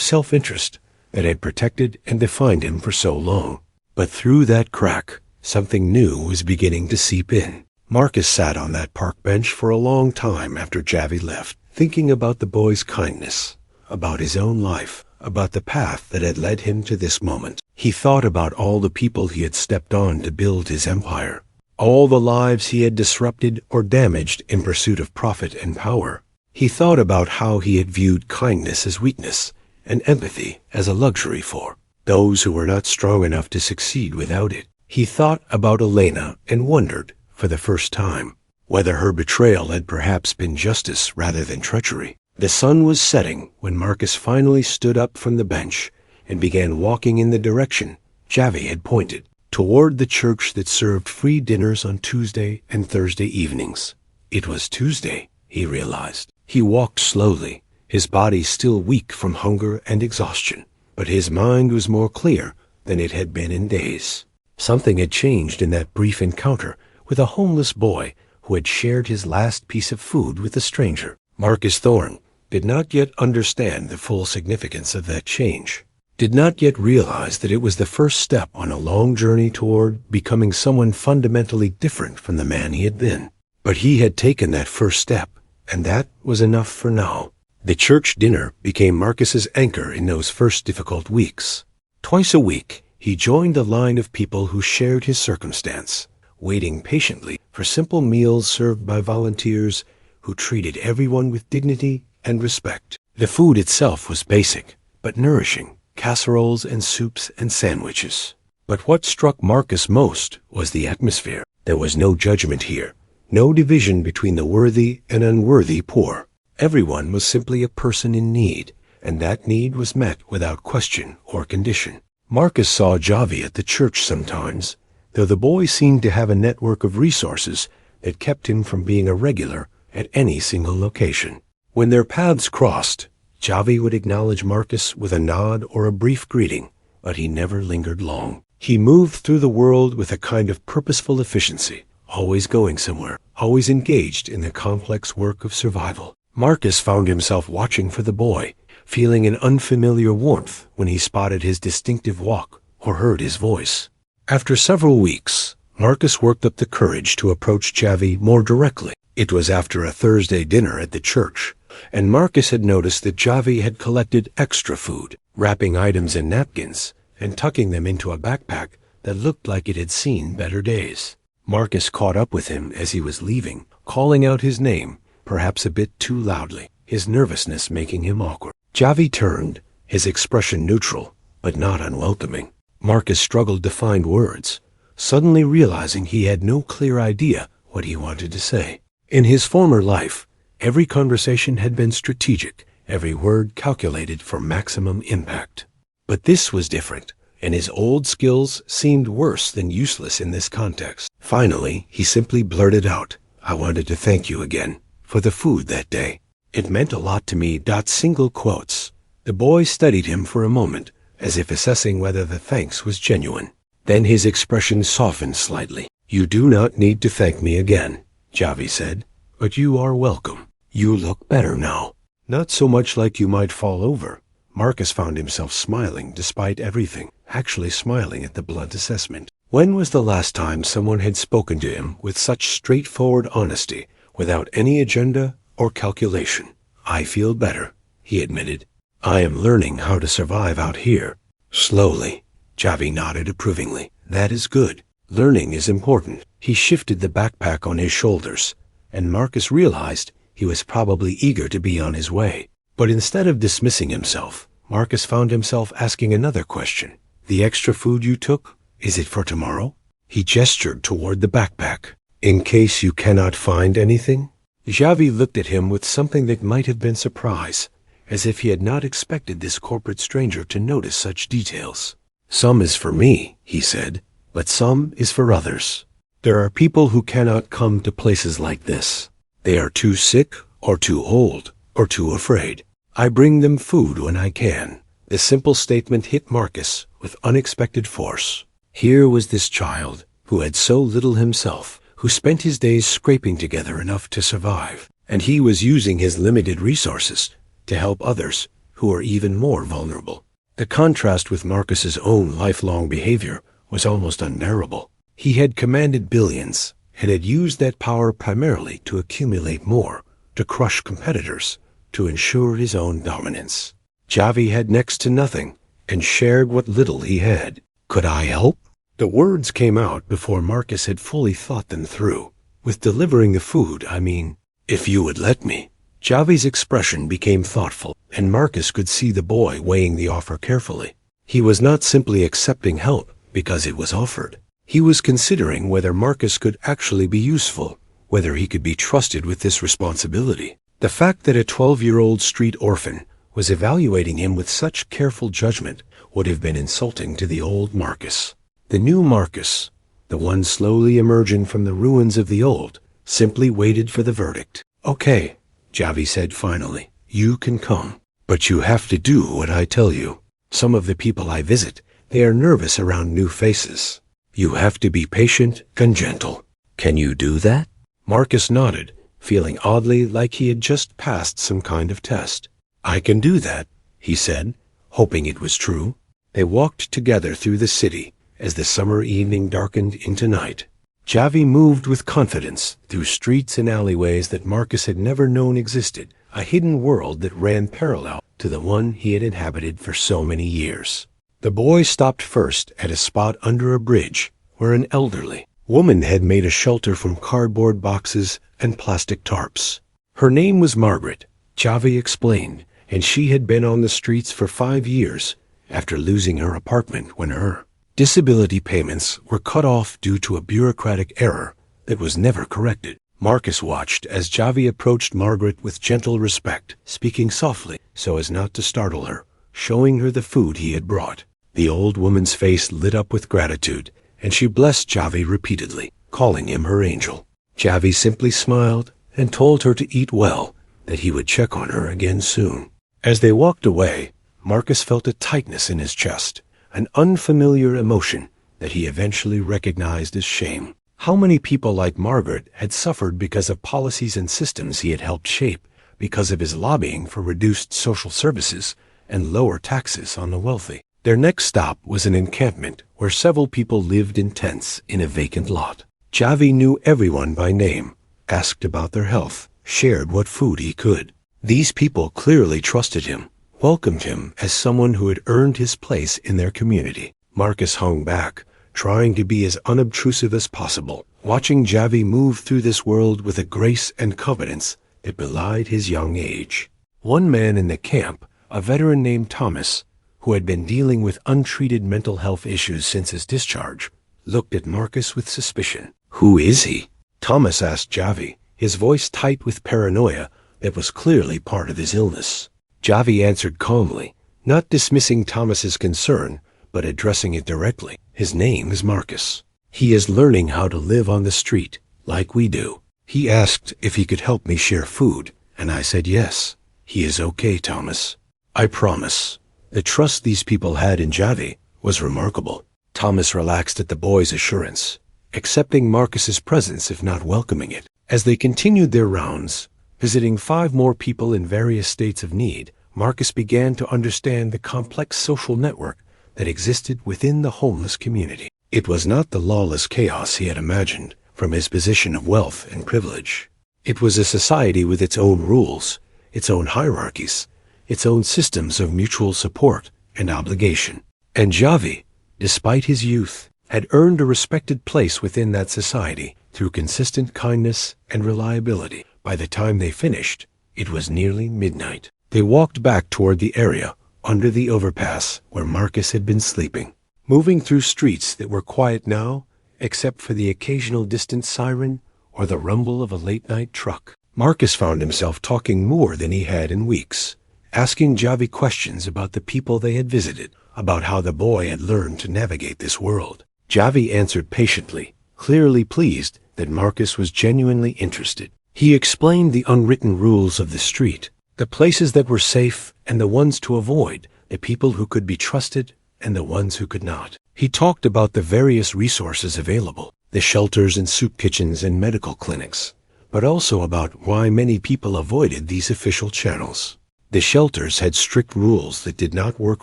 self-interest that had protected and defined him for so long. But through that crack, something new was beginning to seep in. Marcus sat on that park bench for a long time after Javi left, thinking about the boy's kindness, about his own life, about the path that had led him to this moment. He thought about all the people he had stepped on to build his empire, all the lives he had disrupted or damaged in pursuit of profit and power. He thought about how he had viewed kindness as weakness and empathy as a luxury for those who were not strong enough to succeed without it. He thought about Elena and wondered, for the first time, whether her betrayal had perhaps been justice rather than treachery. The sun was setting when Marcus finally stood up from the bench and began walking in the direction Javi had pointed, toward the church that served free dinners on Tuesday and Thursday evenings. It was Tuesday, he realized. He walked slowly, his body still weak from hunger and exhaustion, but his mind was more clear than it had been in days. Something had changed in that brief encounter with a homeless boy who had shared his last piece of food with a stranger. Marcus Thorne did not yet understand the full significance of that change, did not yet realize that it was the first step on a long journey toward becoming someone fundamentally different from the man he had been. But he had taken that first step, and that was enough for now. The church dinner became Marcus's anchor in those first difficult weeks. Twice a week, he joined the line of people who shared his circumstance, waiting patiently for simple meals served by volunteers who treated everyone with dignity and respect. The food itself was basic, but nourishing, casseroles and soups and sandwiches. But what struck Marcus most was the atmosphere. There was no judgment here, No division between the worthy and unworthy poor. Everyone was simply a person in need, and that need was met without question or condition. Marcus saw Javi at the church sometimes, though the boy seemed to have a network of resources that kept him from being a regular at any single location. When their paths crossed, Javi would acknowledge Marcus with a nod or a brief greeting, but he never lingered long. He moved through the world with a kind of purposeful efficiency, always going somewhere, always engaged in the complex work of survival. Marcus found himself watching for the boy, feeling an unfamiliar warmth when he spotted his distinctive walk or heard his voice. After several weeks, Marcus worked up the courage to approach Javi more directly. It was after a Thursday dinner at the church, and Marcus had noticed that Javi had collected extra food, wrapping items in napkins and tucking them into a backpack that looked like it had seen better days. Marcus caught up with him as he was leaving, calling out his name, perhaps a bit too loudly, his nervousness making him awkward. Javi turned, his expression neutral, but not unwelcoming. Marcus struggled to find words, suddenly realizing he had no clear idea what he wanted to say. In his former life, every conversation had been strategic, every word calculated for maximum impact. But this was different, and his old skills seemed worse than useless in this context. Finally, he simply blurted out, "I wanted to thank you again for the food that day. It meant a lot to me." Single quotes. The boy studied him for a moment, as if assessing whether the thanks was genuine. Then his expression softened slightly. "You do not need to thank me again," Javi said, "but you are welcome. You look better now." Not so much like you might fall over. Marcus found himself smiling despite everything, actually smiling at the blunt assessment. When was the last time someone had spoken to him with such straightforward honesty, without any agenda or calculation? "I feel better," he admitted. "I am learning how to survive out here." Slowly, Javi nodded approvingly. "That is good. Learning is important." He shifted the backpack on his shoulders, and Marcus realized he was probably eager to be on his way. But instead of dismissing himself, Marcus found himself asking another question. "The extra food you took, is it for tomorrow?" He gestured toward the backpack. "In case you cannot find anything?" Javi looked at him with something that might have been surprise, as if he had not expected this corporate stranger to notice such details. "Some is for me," he said, "but some is for others. There are people who cannot come to places like this. They are too sick or too old or too afraid. I bring them food when I can." The simple statement hit Marcus with unexpected force. Here was this child, who had so little himself, who spent his days scraping together enough to survive, and he was using his limited resources to help others who were even more vulnerable. The contrast with Marcus's own lifelong behavior was almost unbearable. He had commanded billions and had used that power primarily to accumulate more, to crush competitors, to ensure his own dominance. Javi had next to nothing and shared what little he had. "Could I help?" The words came out before Marcus had fully thought them through. "With delivering the food, I mean, if you would let me." Javi's expression became thoughtful, and Marcus could see the boy weighing the offer carefully. He was not simply accepting help because it was offered. He was considering whether Marcus could actually be useful, whether he could be trusted with this responsibility. The fact that a 12-year-old street orphan was evaluating him with such careful judgment would have been insulting to the old Marcus. The new Marcus, the one slowly emerging from the ruins of the old, simply waited for the verdict. "Okay," Javi said finally, "you can come, but you have to do what I tell you. Some of the people I visit, they are nervous around new faces. You have to be patient and gentle. Can you do that?" Marcus nodded, feeling oddly like he had just passed some kind of test. "I can do that," he said, hoping it was true. They walked together through the city as the summer evening darkened into night. Javi moved with confidence through streets and alleyways that Marcus had never known existed, a hidden world that ran parallel to the one he had inhabited for so many years. The boy stopped first at a spot under a bridge where an elderly woman had made a shelter from cardboard boxes and plastic tarps. Her name was Margaret, Javi explained, and she had been on the streets for 5 years after losing her apartment when her disability payments were cut off due to a bureaucratic error that was never corrected. Marcus watched as Javi approached Margaret with gentle respect, speaking softly so as not to startle her, showing her the food he had brought. The old woman's face lit up with gratitude, and she blessed Javi repeatedly, calling him her angel. Javi simply smiled and told her to eat well, that he would check on her again soon. As they walked away, Marcus felt a tightness in his chest, an unfamiliar emotion that he eventually recognized as shame. How many people like Margaret had suffered because of policies and systems he had helped shape, because of his lobbying for reduced social services and lower taxes on the wealthy? Their next stop was an encampment where several people lived in tents in a vacant lot. Javi knew everyone by name, asked about their health, shared what food he could. These people clearly trusted him, welcomed him as someone who had earned his place in their community. Marcus hung back, trying to be as unobtrusive as possible, watching Javi move through this world with a grace and confidence that belied his young age. One man in the camp, a veteran named Thomas, who had been dealing with untreated mental health issues since his discharge, looked at Marcus with suspicion. "Who is he?" Thomas asked Javi, his voice tight with paranoia that was clearly part of his illness. Javi answered calmly, not dismissing Thomas's concern, but addressing it directly. "His name is Marcus. He is learning how to live on the street, like we do. He asked if he could help me share food, and I said yes. He is okay, Thomas. I promise." The trust these people had in Javi was remarkable. Thomas relaxed at the boy's assurance, accepting Marcus's presence if not welcoming it. As they continued their rounds, visiting 5 more people in various states of need, Marcus began to understand the complex social network that existed within the homeless community. It was not the lawless chaos he had imagined from his position of wealth and privilege. It was a society with its own rules, its own hierarchies, its own systems of mutual support and obligation. And Javi, despite his youth, had earned a respected place within that society through consistent kindness and reliability. By the time they finished, it was nearly midnight. They walked back toward the area under the overpass where Marcus had been sleeping, moving through streets that were quiet now, except for the occasional distant siren or the rumble of a late-night truck. Marcus found himself talking more than he had in weeks, asking Javi questions about the people they had visited, about how the boy had learned to navigate this world. Javi answered patiently, clearly pleased that Marcus was genuinely interested. He explained the unwritten rules of the street, the places that were safe and the ones to avoid, the people who could be trusted and the ones who could not. He talked about the various resources available, the shelters and soup kitchens and medical clinics, but also about why many people avoided these official channels. The shelters had strict rules that did not work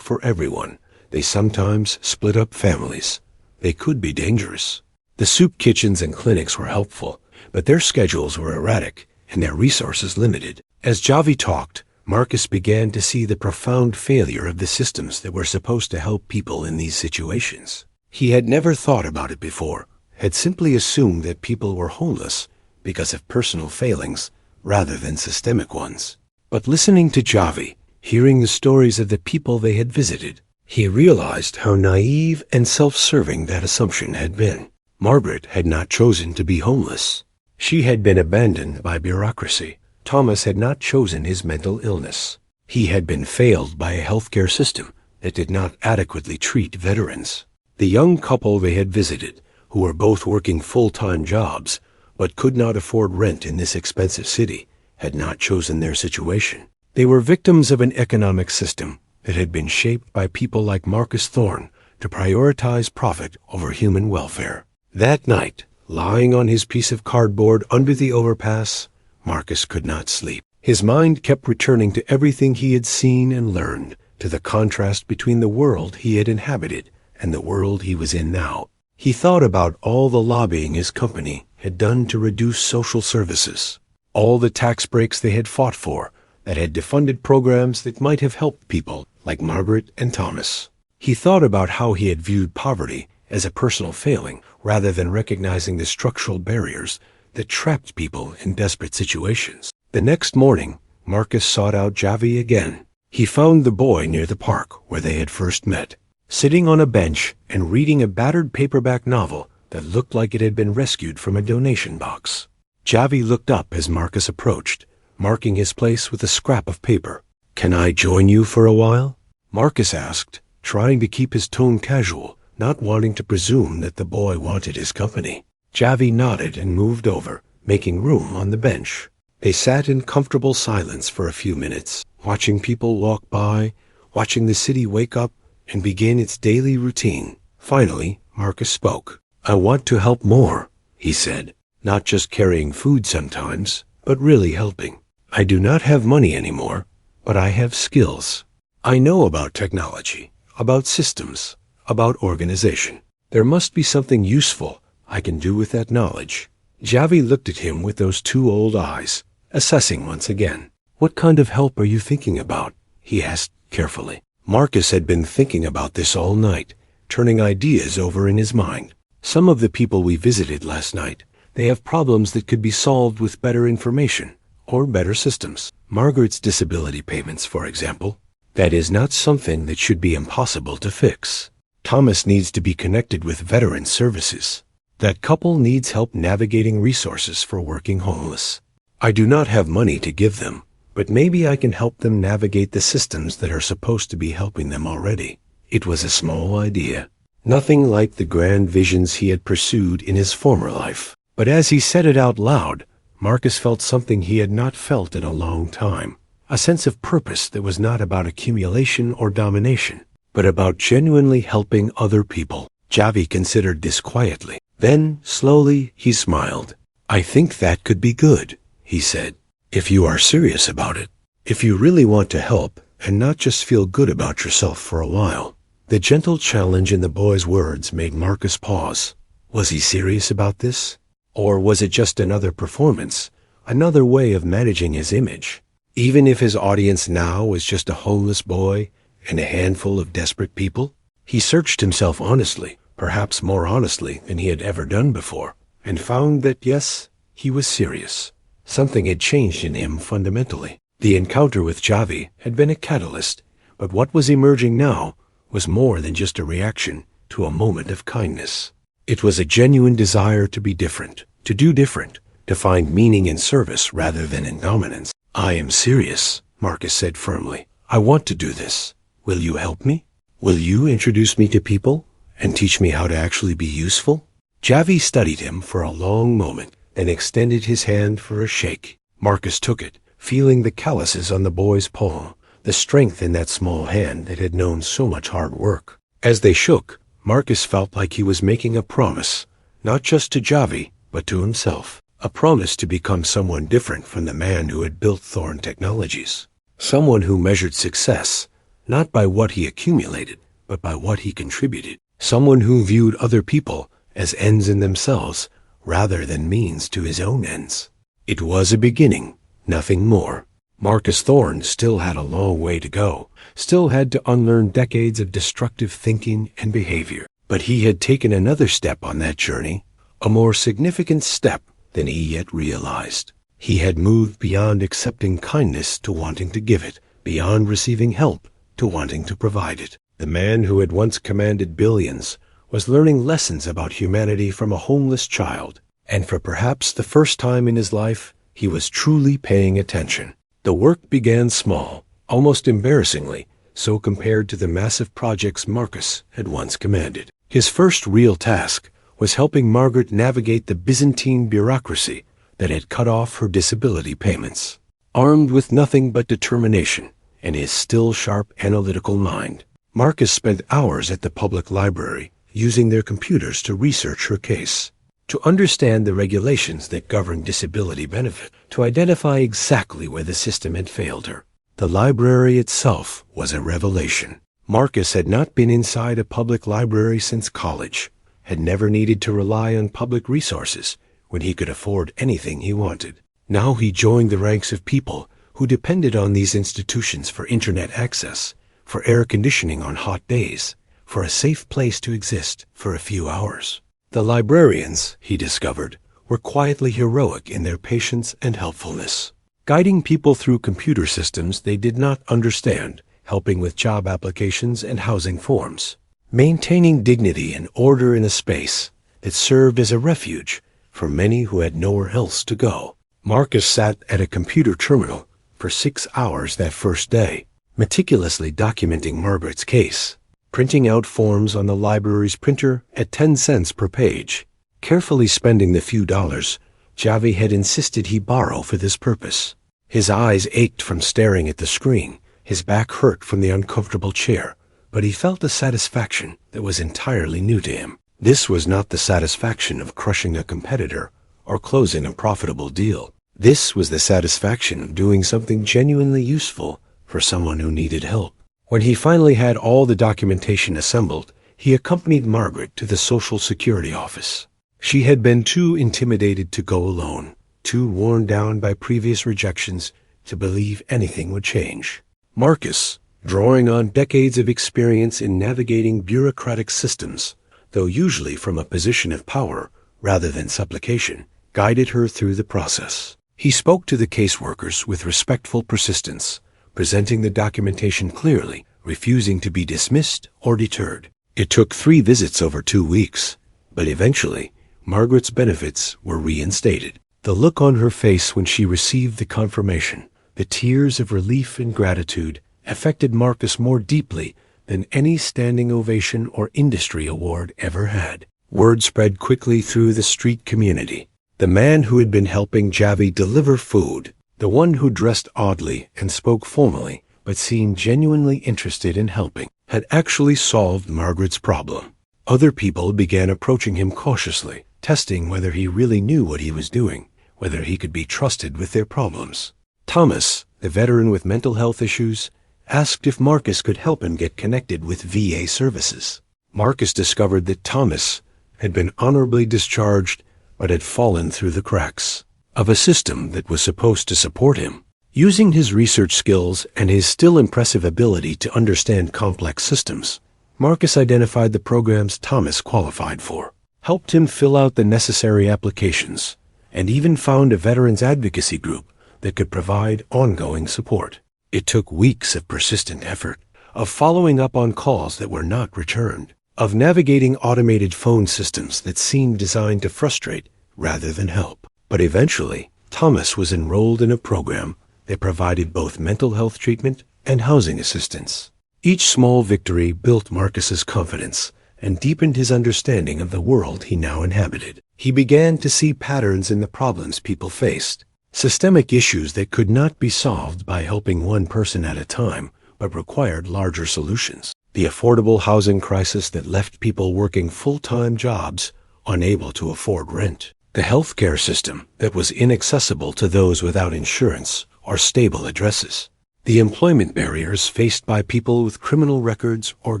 for everyone. They sometimes split up families. They could be dangerous. The soup kitchens and clinics were helpful, but their schedules were erratic and their resources limited. As Javi talked, Marcus began to see the profound failure of the systems that were supposed to help people in these situations. He had never thought about it before, had simply assumed that people were homeless because of personal failings rather than systemic ones. But listening to Javi, hearing the stories of the people they had visited, he realized how naive and self-serving that assumption had been. Margaret had not chosen to be homeless. She had been abandoned by bureaucracy. Thomas had not chosen his mental illness. He had been failed by a healthcare system that did not adequately treat veterans. The young couple they had visited, who were both working full-time jobs but could not afford rent in this expensive city, had not chosen their situation. They were victims of an economic system that had been shaped by people like Marcus Thorne to prioritize profit over human welfare. That night, lying on his piece of cardboard under the overpass, Marcus could not sleep. His mind kept returning to everything he had seen and learned, to the contrast between the world he had inhabited and the world he was in now. He thought about all the lobbying his company had done to reduce social services, all the tax breaks they had fought for that had defunded programs that might have helped people like Margaret and Thomas. He thought about how he had viewed poverty as a personal failing rather than recognizing the structural barriers that trapped people in desperate situations. The next morning, Marcus sought out Javi again. He found the boy near the park where they had first met, sitting on a bench and reading a battered paperback novel that looked like it had been rescued from a donation box. Javi looked up as Marcus approached, marking his place with a scrap of paper. "Can I join you for a while?" Marcus asked, trying to keep his tone casual, not wanting to presume that the boy wanted his company. Javi nodded and moved over, making room on the bench. They sat in comfortable silence for a few minutes, watching people walk by, watching the city wake up and begin its daily routine. Finally, Marcus spoke. "I want to help more," he said, "not just carrying food sometimes, but really helping. I do not have money anymore, but I have skills. I know about technology, about systems, about organization. There must be something useful I can do with that knowledge." Javi looked at him with those two old eyes, assessing once again. "What kind of help are you thinking about?" he asked carefully. Marcus had been thinking about this all night, turning ideas over in his mind. "Some of the people we visited last night, they have problems that could be solved with better information or better systems. Margaret's disability payments, for example. That is not something that should be impossible to fix. Thomas needs to be connected with veteran services. That couple needs help navigating resources for working homeless. I do not have money to give them, but maybe I can help them navigate the systems that are supposed to be helping them already." It was a small idea, nothing like the grand visions he had pursued in his former life. But as he said it out loud, Marcus felt something he had not felt in a long time. A sense of purpose that was not about accumulation or domination, but about genuinely helping other people. Javi considered this quietly. Then, slowly, he smiled. "I think that could be good," he said, "if you are serious about it. If you really want to help and not just feel good about yourself for a while." The gentle challenge in the boy's words made Marcus pause. Was he serious about this? Or was it just another performance, another way of managing his image? Even if his audience now was just a homeless boy and a handful of desperate people? He searched himself honestly, perhaps more honestly than he had ever done before, and found that, yes, he was serious. Something had changed in him fundamentally. The encounter with Javi had been a catalyst, but what was emerging now was more than just a reaction to a moment of kindness. It was a genuine desire to be different, to do different, to find meaning in service rather than in dominance. "I am serious," Marcus said firmly. "I want to do this. Will you help me? Will you introduce me to people and teach me how to actually be useful?" Javi studied him for a long moment and extended his hand for a shake. Marcus took it, feeling the calluses on the boy's palm, the strength in that small hand that had known so much hard work. As they shook, Marcus felt like he was making a promise, not just to Javi, but to himself. A promise to become someone different from the man who had built Thorne Technologies. Someone who measured success, not by what he accumulated, but by what he contributed. Someone who viewed other people as ends in themselves, rather than means to his own ends. It was a beginning, nothing more. Marcus Thorne still had a long way to go, still had to unlearn decades of destructive thinking and behavior. But he had taken another step on that journey, a more significant step than he yet realized. He had moved beyond accepting kindness to wanting to give it, beyond receiving help to wanting to provide it. The man who had once commanded billions was learning lessons about humanity from a homeless child, and for perhaps the first time in his life, he was truly paying attention. The work began small, almost embarrassingly, so compared to the massive projects Marcus had once commanded. His first real task was helping Margaret navigate the Byzantine bureaucracy that had cut off her disability payments. Armed with nothing but determination and his still sharp analytical mind, Marcus spent hours at the public library using their computers to research her case, to understand the regulations that govern disability benefit, to identify exactly where the system had failed her. The library itself was a revelation. Marcus had not been inside a public library since college, had never needed to rely on public resources when he could afford anything he wanted. Now he joined the ranks of people who depended on these institutions for internet access, for air conditioning on hot days, for a safe place to exist for a few hours. The librarians, he discovered, were quietly heroic in their patience and helpfulness, guiding people through computer systems they did not understand, helping with job applications and housing forms, maintaining dignity and order in a space that served as a refuge for many who had nowhere else to go. Marcus sat at a computer terminal for 6 hours that first day, meticulously documenting Margaret's case, printing out forms on the library's printer at 10 cents per page, carefully spending the few dollars Javi had insisted he borrow for this purpose. His eyes ached from staring at the screen, his back hurt from the uncomfortable chair, but he felt a satisfaction that was entirely new to him. This was not the satisfaction of crushing a competitor or closing a profitable deal. This was the satisfaction of doing something genuinely useful for someone who needed help. When he finally had all the documentation assembled, he accompanied Margaret to the Social Security office. She had been too intimidated to go alone, too worn down by previous rejections to believe anything would change. Marcus, drawing on decades of experience in navigating bureaucratic systems, though usually from a position of power rather than supplication, guided her through the process. He spoke to the caseworkers with respectful persistence, presenting the documentation clearly, refusing to be dismissed or deterred. It took 3 visits over 2 weeks, but eventually, Margaret's benefits were reinstated. The look on her face when she received the confirmation, the tears of relief and gratitude, affected Marcus more deeply than any standing ovation or industry award ever had. Word spread quickly through the street community. The man who had been helping Javi deliver food, the one who dressed oddly and spoke formally but seemed genuinely interested in helping, had actually solved Margaret's problem. Other people began approaching him cautiously, testing whether he really knew what he was doing, whether he could be trusted with their problems. Thomas, the veteran with mental health issues, asked if Marcus could help him get connected with VA services. Marcus discovered that Thomas had been honorably discharged but had fallen through the cracks of a system that was supposed to support him. Using his research skills and his still impressive ability to understand complex systems, Marcus identified the programs Thomas qualified for, helped him fill out the necessary applications, and even found a veterans advocacy group that could provide ongoing support. It took weeks of persistent effort, of following up on calls that were not returned, of navigating automated phone systems that seemed designed to frustrate rather than help. But eventually, Thomas was enrolled in a program that provided both mental health treatment and housing assistance. Each small victory built Marcus's confidence and deepened his understanding of the world he now inhabited. He began to see patterns in the problems people faced, systemic issues that could not be solved by helping one person at a time, but required larger solutions. The affordable housing crisis that left people working full-time jobs, unable to afford rent. The healthcare system that was inaccessible to those without insurance or stable addresses. The employment barriers faced by people with criminal records or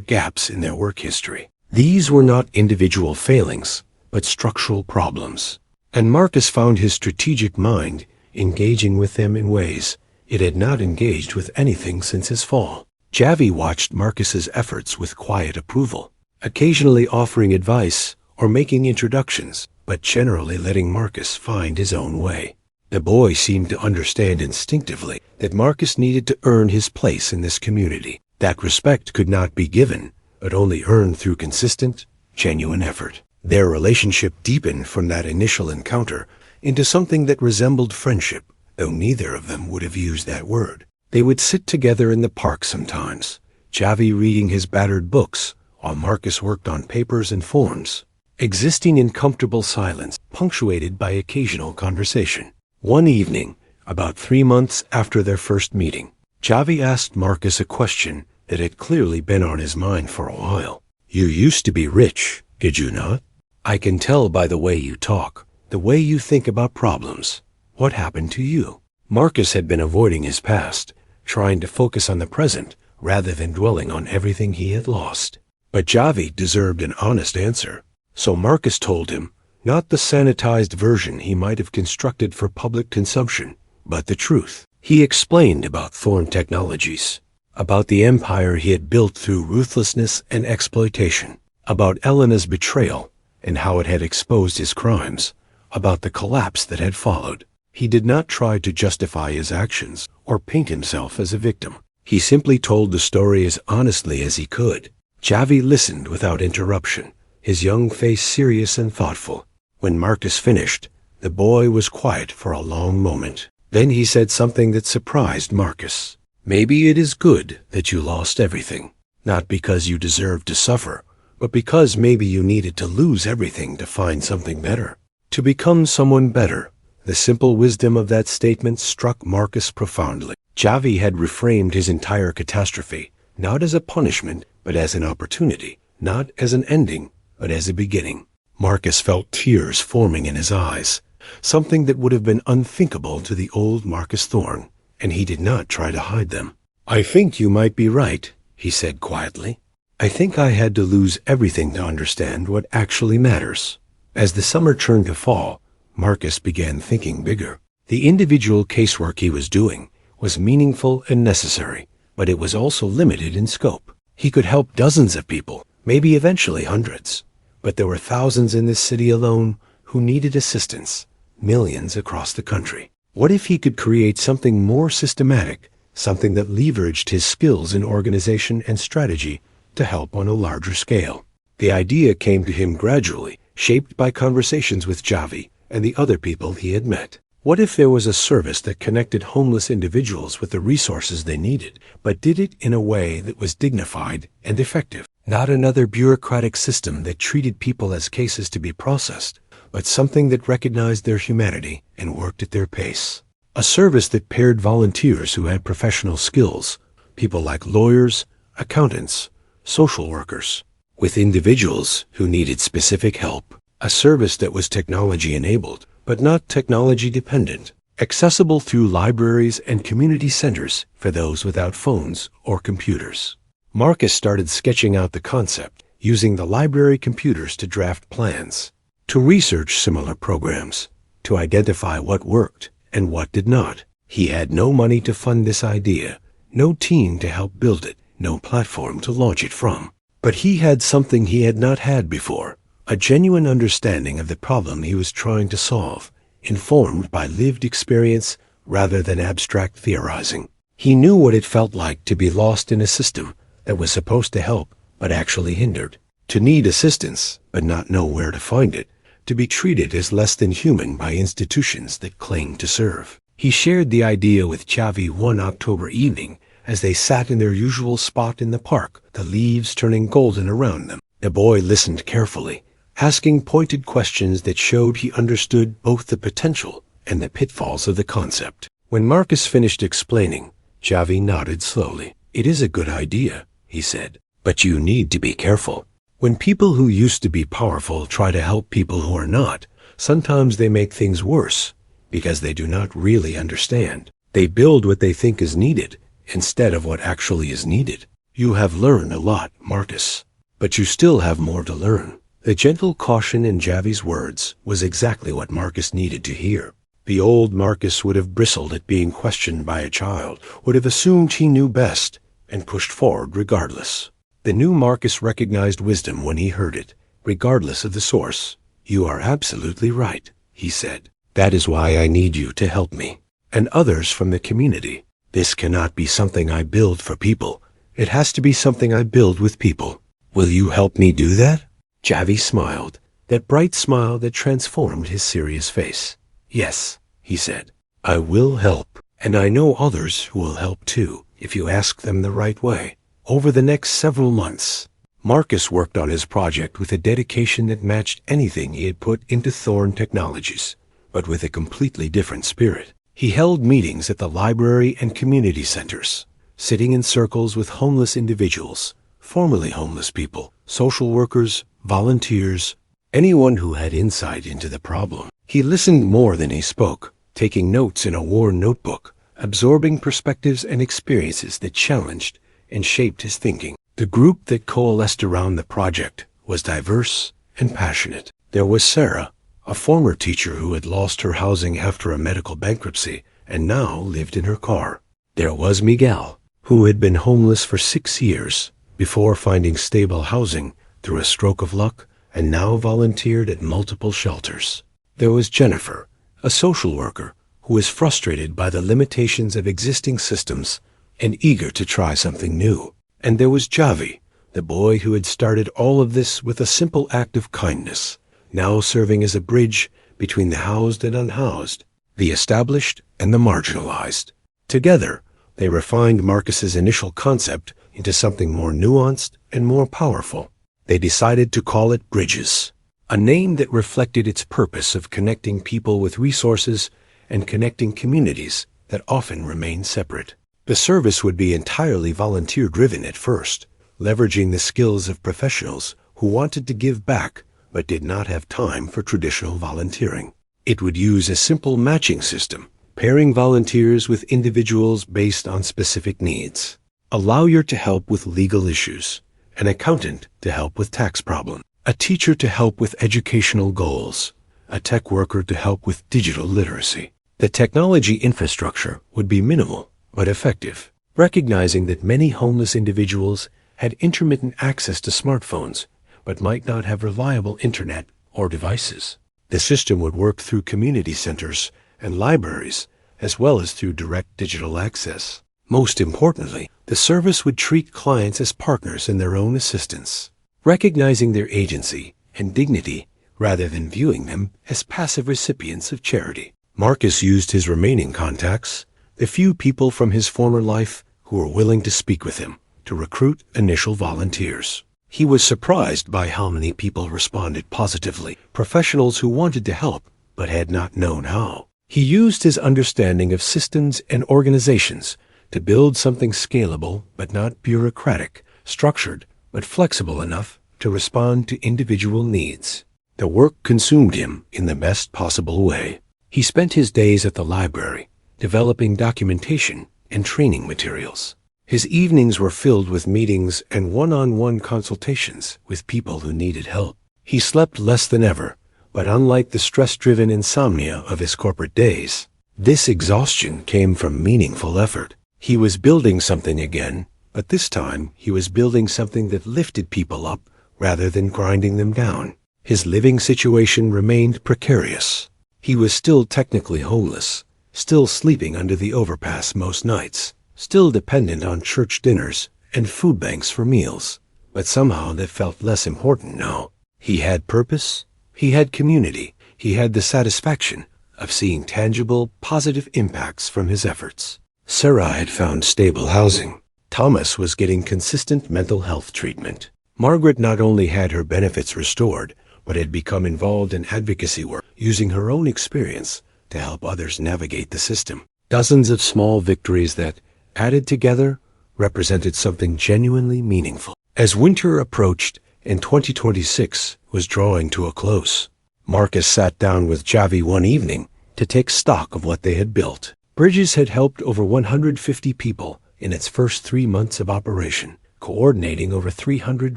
gaps in their work history. These were not individual failings, but structural problems. And Marcus found his strategic mind engaging with them in ways it had not engaged with anything since his fall. Javi watched Marcus's efforts with quiet approval, occasionally offering advice or making introductions, but generally letting Marcus find his own way. The boy seemed to understand instinctively that Marcus needed to earn his place in this community, that respect could not be given, but only earned through consistent, genuine effort. Their relationship deepened from that initial encounter into something that resembled friendship, though neither of them would have used that word. They would sit together in the park sometimes, Javi reading his battered books, while Marcus worked on papers and forms, existing in comfortable silence, punctuated by occasional conversation. One evening, about 3 months after their first meeting, Javi asked Marcus a question that had clearly been on his mind for a while. "You used to be rich, did you not? I can tell by the way you talk, the way you think about problems. What happened to you?" Marcus had been avoiding his past, trying to focus on the present rather than dwelling on everything he had lost. But Javi deserved an honest answer. So Marcus told him, not the sanitized version he might have constructed for public consumption, but the truth. He explained about Thorne Technologies, about the empire he had built through ruthlessness and exploitation, about Elena's betrayal and how it had exposed his crimes, about the collapse that had followed. He did not try to justify his actions or paint himself as a victim. He simply told the story as honestly as he could. Javi listened without interruption, his young face serious and thoughtful. When Marcus finished, the boy was quiet for a long moment. Then he said something that surprised Marcus. Maybe it is good that you lost everything. Not because you deserved to suffer, but because maybe you needed to lose everything to find something better. To become someone better. The simple wisdom of that statement struck Marcus profoundly. Javi had reframed his entire catastrophe, not as a punishment, but as an opportunity. Not as an ending, but as a beginning. Marcus felt tears forming in his eyes, something that would have been unthinkable to the old Marcus Thorne, and he did not try to hide them. "I think you might be right," he said quietly. "I think I had to lose everything to understand what actually matters." As the summer turned to fall, Marcus began thinking bigger. The individual casework he was doing was meaningful and necessary, but it was also limited in scope. He could help dozens of people, maybe eventually hundreds. But there were thousands in this city alone who needed assistance, millions across the country. What if he could create something more systematic, something that leveraged his skills in organization and strategy to help on a larger scale? The idea came to him gradually, shaped by conversations with Javi and the other people he had met. What if there was a service that connected homeless individuals with the resources they needed, but did it in a way that was dignified and effective? Not another bureaucratic system that treated people as cases to be processed, but something that recognized their humanity and worked at their pace. A service that paired volunteers who had professional skills, people like lawyers, accountants, social workers, with individuals who needed specific help. A service that was technology-enabled, but not technology-dependent, accessible through libraries and community centers for those without phones or computers. Marcus started sketching out the concept, using the library computers to draft plans, to research similar programs, to identify what worked and what did not. He had no money to fund this idea, no team to help build it, no platform to launch it from. But he had something he had not had before, a genuine understanding of the problem he was trying to solve, informed by lived experience rather than abstract theorizing. He knew what it felt like to be lost in a system that was supposed to help but actually hindered, to need assistance but not know where to find it, to be treated as less than human by institutions that claimed to serve. He shared the idea with Javi one October evening as they sat in their usual spot in the park, the leaves turning golden around them. The boy listened carefully, asking pointed questions that showed he understood both the potential and the pitfalls of the concept. When Marcus finished explaining, Javi nodded slowly. "It is a good idea," he said, "but you need to be careful. When people who used to be powerful try to help people who are not, sometimes they make things worse because they do not really understand. They build what they think is needed instead of what actually is needed. You have learned a lot, Marcus, but you still have more to learn." The gentle caution in Javi's words was exactly what Marcus needed to hear. The old Marcus would have bristled at being questioned by a child, would have assumed he knew best, and pushed forward regardless. The new Marcus recognized wisdom when he heard it, regardless of the source. "You are absolutely right," he said. "That is why I need you to help me, and others from the community. This cannot be something I build for people. It has to be something I build with people. Will you help me do that?" Javi smiled, that bright smile that transformed his serious face. "Yes," he said, "I will help, and I know others who will help too, if you ask them the right way." Over the next several months, Marcus worked on his project with a dedication that matched anything he had put into Thorne Technologies, but with a completely different spirit. He held meetings at the library and community centers, sitting in circles with homeless individuals, formerly homeless people, social workers, volunteers, anyone who had insight into the problem. He listened more than he spoke, taking notes in a worn notebook, absorbing perspectives and experiences that challenged and shaped his thinking. The group that coalesced around the project was diverse and passionate. There was Sarah, a former teacher who had lost her housing after a medical bankruptcy and now lived in her car. There was Miguel, who had been homeless for 6 years before finding stable housing through a stroke of luck and now volunteered at multiple shelters. There was Jennifer, a social worker who was frustrated by the limitations of existing systems and eager to try something new. And there was Javi, the boy who had started all of this with a simple act of kindness, now serving as a bridge between the housed and unhoused, the established and the marginalized. Together, they refined Marcus's initial concept into something more nuanced and more powerful. They decided to call it Bridges, a name that reflected its purpose of connecting people with resources and connecting communities that often remain separate. The service would be entirely volunteer-driven at first, leveraging the skills of professionals who wanted to give back but did not have time for traditional volunteering. It would use a simple matching system, pairing volunteers with individuals based on specific needs. A lawyer to help with legal issues, an accountant to help with tax problems, a teacher to help with educational goals, a tech worker to help with digital literacy. The technology infrastructure would be minimal but effective, recognizing that many homeless individuals had intermittent access to smartphones but might not have reliable internet or devices. The system would work through community centers and libraries as well as through direct digital access. Most importantly, the service would treat clients as partners in their own assistance, recognizing their agency and dignity rather than viewing them as passive recipients of charity. Marcus used his remaining contacts, the few people from his former life who were willing to speak with him, to recruit initial volunteers. He was surprised by how many people responded positively, professionals who wanted to help but had not known how. He used his understanding of systems and organizations to build something scalable but not bureaucratic, structured but flexible enough to respond to individual needs. The work consumed him in the best possible way. He spent his days at the library, developing documentation and training materials. His evenings were filled with meetings and one-on-one consultations with people who needed help. He slept less than ever, but unlike the stress-driven insomnia of his corporate days, this exhaustion came from meaningful effort. He was building something again, but this time he was building something that lifted people up rather than grinding them down. His living situation remained precarious. He was still technically homeless, still sleeping under the overpass most nights, still dependent on church dinners and food banks for meals, but somehow that felt less important now. He had purpose, he had community, he had the satisfaction of seeing tangible, positive impacts from his efforts. Sarah had found stable housing. Thomas was getting consistent mental health treatment. Margaret not only had her benefits restored, but had become involved in advocacy work, using her own experience to help others navigate the system. Dozens of small victories that, added together, represented something genuinely meaningful. As winter approached and 2026 was drawing to a close, Marcus sat down with Javi one evening to take stock of what they had built. Bridges had helped over 150 people in its first 3 months of operation, coordinating over 300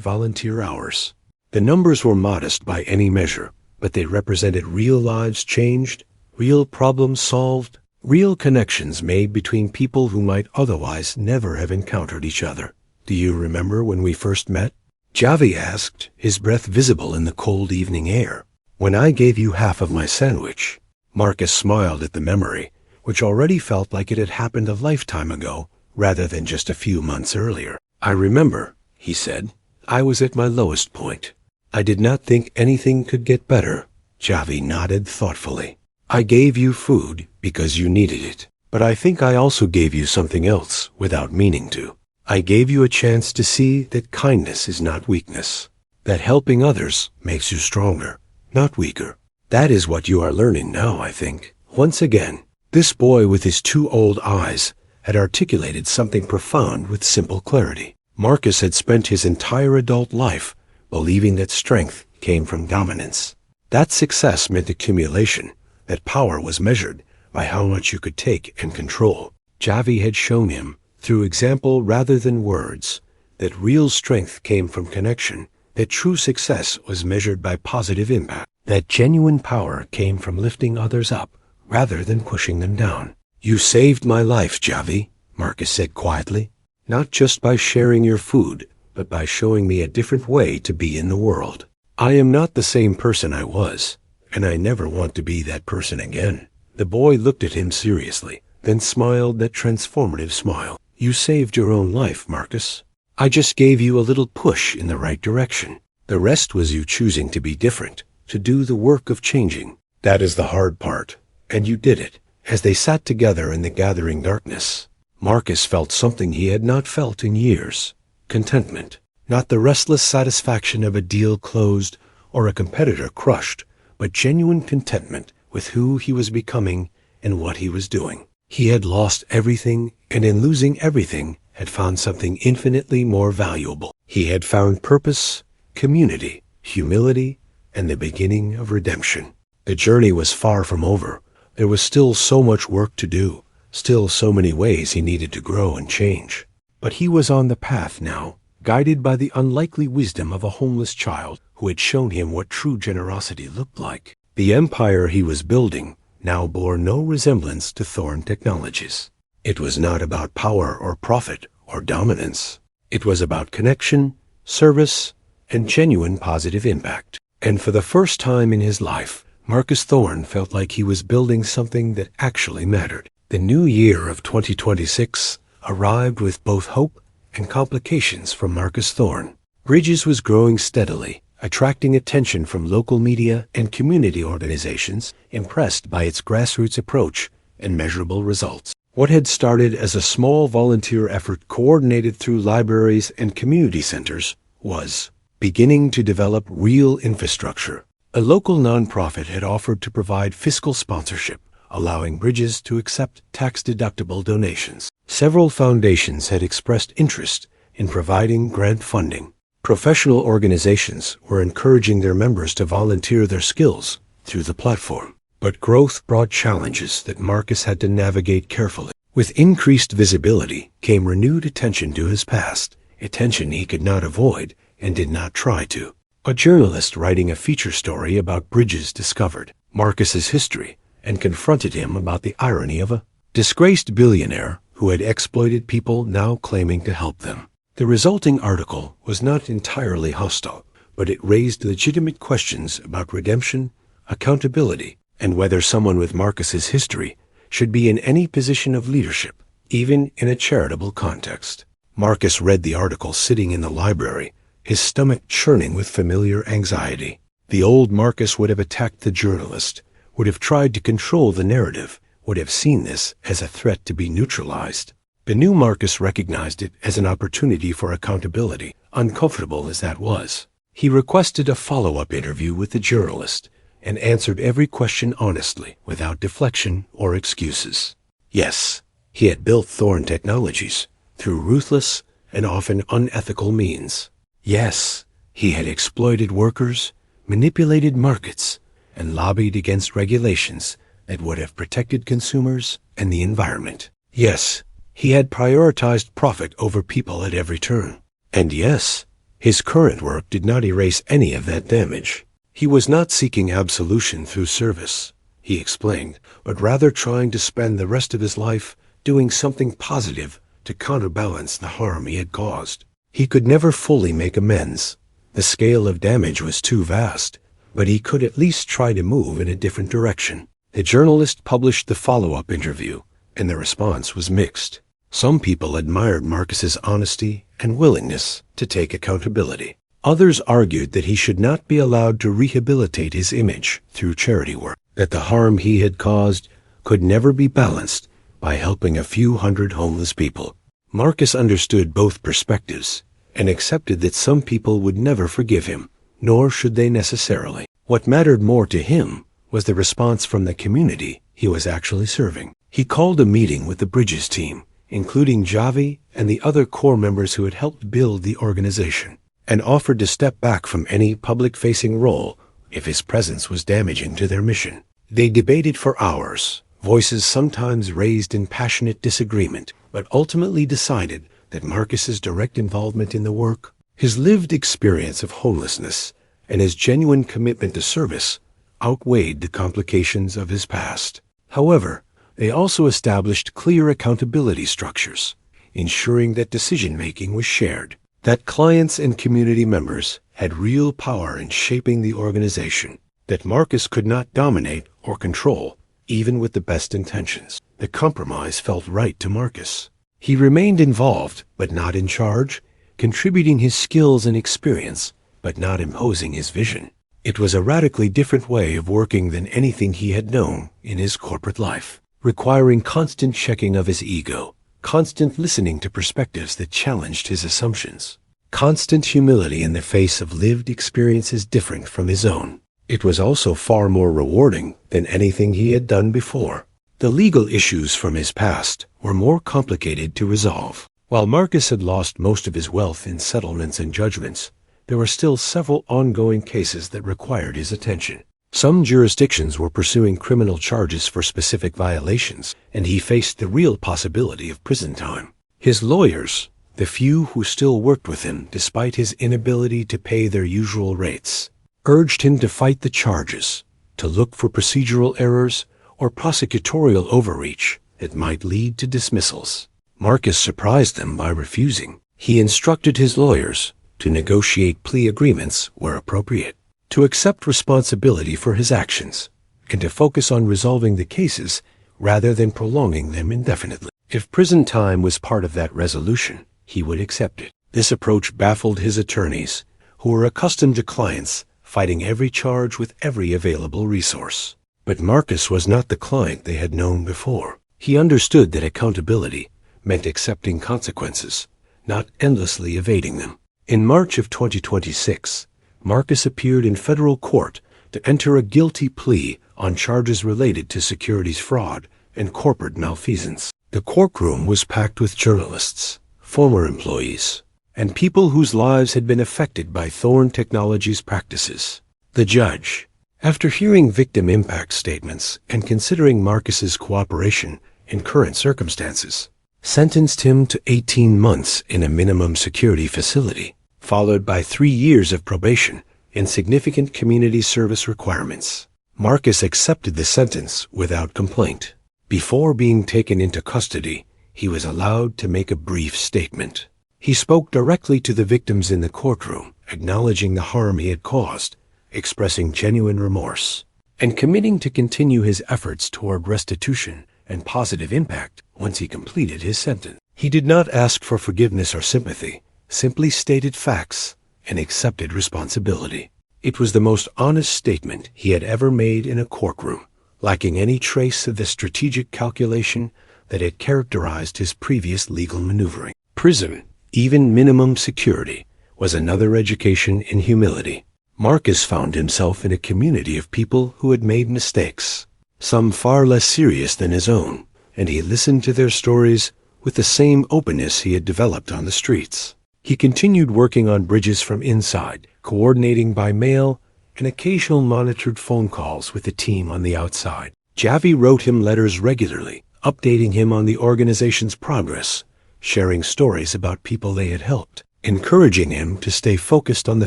volunteer hours. The numbers were modest by any measure, but they represented real lives changed, real problems solved, real connections made between people who might otherwise never have encountered each other. "Do you remember when we first met?" Javi asked, his breath visible in the cold evening air. "When I gave you half of my sandwich." Marcus smiled at the memory, which already felt like it had happened a lifetime ago rather than just a few months earlier. "I remember," he said. "I was at my lowest point. I did not think anything could get better." Javi nodded thoughtfully. "I gave you food because you needed it, but I think I also gave you something else without meaning to. I gave you a chance to see that kindness is not weakness, that helping others makes you stronger, not weaker. That is what you are learning now, I think." Once again, this boy with his 2 old eyes had articulated something profound with simple clarity. Marcus had spent his entire adult life believing that strength came from dominance, that success meant accumulation, that power was measured by how much you could take and control. Javi had shown him, through example rather than words, that real strength came from connection, that true success was measured by positive impact, that genuine power came from lifting others up rather than pushing them down. "You saved my life, Javi," Marcus said quietly, "not just by sharing your food, but by showing me a different way to be in the world. I am not the same person I was, and I never want to be that person again." The boy looked at him seriously, then smiled that transformative smile. "You saved your own life, Marcus. I just gave you a little push in the right direction. The rest was you choosing to be different, to do the work of changing. That is the hard part, and you did it. As they sat together in the gathering darkness, Marcus felt something he had not felt in years. Contentment. Not the restless satisfaction of a deal closed or a competitor crushed, but genuine contentment with who he was becoming and what he was doing. He had lost everything, and in losing everything, had found something infinitely more valuable. He had found purpose, community, humility, and the beginning of redemption. The journey was far from over. There was still so much work to do, still so many ways he needed to grow and change. But he was on the path now, guided by the unlikely wisdom of a homeless child who had shown him what true generosity looked like. The empire he was building now bore no resemblance to Thorne Technologies. It was not about power or profit or dominance. It was about connection, service, and genuine positive impact. And for the first time in his life, Marcus Thorne felt like he was building something that actually mattered. The new year of 2026 arrived with both hope and complications from Marcus Thorne. Bridges was growing steadily, attracting attention from local media and community organizations impressed by its grassroots approach and measurable results. What had started as a small volunteer effort coordinated through libraries and community centers was beginning to develop real infrastructure. A local nonprofit had offered to provide fiscal sponsorship, allowing Bridges to accept tax-deductible donations. Several foundations had expressed interest in providing grant funding. Professional organizations were encouraging their members to volunteer their skills through the platform. But growth brought challenges that Marcus had to navigate carefully. With increased visibility came renewed attention to his past, attention he could not avoid and did not try to. A journalist writing a feature story about Bridges discovered Marcus's history and confronted him about the irony of a disgraced billionaire who had exploited people now claiming to help them. The resulting article was not entirely hostile, but it raised legitimate questions about redemption, accountability, and whether someone with Marcus's history should be in any position of leadership, even in a charitable context. Marcus read the article sitting in the library, his stomach churning with familiar anxiety. The old Marcus would have attacked the journalist, would have tried to control the narrative, would have seen this as a threat to be neutralized. The new Marcus recognized it as an opportunity for accountability, uncomfortable as that was. He requested a follow-up interview with the journalist and answered every question honestly, without deflection or excuses. Yes, he had built Thorne Technologies through ruthless and often unethical means. Yes, he had exploited workers, manipulated markets, and lobbied against regulations that would have protected consumers and the environment. Yes, he had prioritized profit over people at every turn. And yes, his current work did not erase any of that damage. He was not seeking absolution through service, he explained, but rather trying to spend the rest of his life doing something positive to counterbalance the harm he had caused. He could never fully make amends. The scale of damage was too vast, but he could at least try to move in a different direction. The journalist published the follow-up interview, and the response was mixed. Some people admired Marcus's honesty and willingness to take accountability. Others argued that he should not be allowed to rehabilitate his image through charity work, that the harm he had caused could never be balanced by helping a few hundred homeless people. Marcus understood both perspectives and accepted that some people would never forgive him, nor should they necessarily. What mattered more to him was the response from the community he was actually serving. He called a meeting with the Bridges team, including Javi and the other core members who had helped build the organization, and offered to step back from any public-facing role if his presence was damaging to their mission. They debated for hours, voices sometimes raised in passionate disagreement, but ultimately decided that Marcus's direct involvement in the work, his lived experience of homelessness, and his genuine commitment to service outweighed the complications of his past. However, they also established clear accountability structures, ensuring that decision-making was shared, that clients and community members had real power in shaping the organization, that Marcus could not dominate or control, even with the best intentions. The compromise felt right to Marcus. He remained involved, but not in charge, contributing his skills and experience, but not imposing his vision. It was a radically different way of working than anything he had known in his corporate life, requiring constant checking of his ego, constant listening to perspectives that challenged his assumptions, constant humility in the face of lived experiences different from his own. It was also far more rewarding than anything he had done before. The legal issues from his past were more complicated to resolve. While Marcus had lost most of his wealth in settlements and judgments, there were still several ongoing cases that required his attention. Some jurisdictions were pursuing criminal charges for specific violations, and he faced the real possibility of prison time. His lawyers, the few who still worked with him despite his inability to pay their usual rates, urged him to fight the charges, to look for procedural errors or prosecutorial overreach that might lead to dismissals. Marcus surprised them by refusing. He instructed his lawyers to negotiate plea agreements where appropriate, to accept responsibility for his actions, and to focus on resolving the cases rather than prolonging them indefinitely. If prison time was part of that resolution, he would accept it. This approach baffled his attorneys, who were accustomed to clients fighting every charge with every available resource. But Marcus was not the client they had known before. He understood that accountability meant accepting consequences, not endlessly evading them. In March of 2026, Marcus appeared in federal court to enter a guilty plea on charges related to securities fraud and corporate malfeasance. The courtroom was packed with journalists, former employees, and people whose lives had been affected by Thorne Technologies' practices. The judge, after hearing victim impact statements and considering Marcus's cooperation in current circumstances, sentenced him to 18 months in a minimum security facility, followed by 3 years of probation and significant community service requirements. Marcus accepted the sentence without complaint. Before being taken into custody, he was allowed to make a brief statement. He spoke directly to the victims in the courtroom, acknowledging the harm he had caused, expressing genuine remorse, and committing to continue his efforts toward restitution and positive impact once he completed his sentence. He did not ask for forgiveness or sympathy, simply stated facts and accepted responsibility. It was the most honest statement he had ever made in a courtroom, lacking any trace of the strategic calculation that had characterized his previous legal maneuvering. Prison, even minimum security, was another education in humility. Marcus found himself in a community of people who had made mistakes, some far less serious than his own, and he listened to their stories with the same openness he had developed on the streets. He continued working on bridges from inside, coordinating by mail and occasional monitored phone calls with the team on the outside. Javi wrote him letters regularly, updating him on the organization's progress, sharing stories about people they had helped, encouraging him to stay focused on the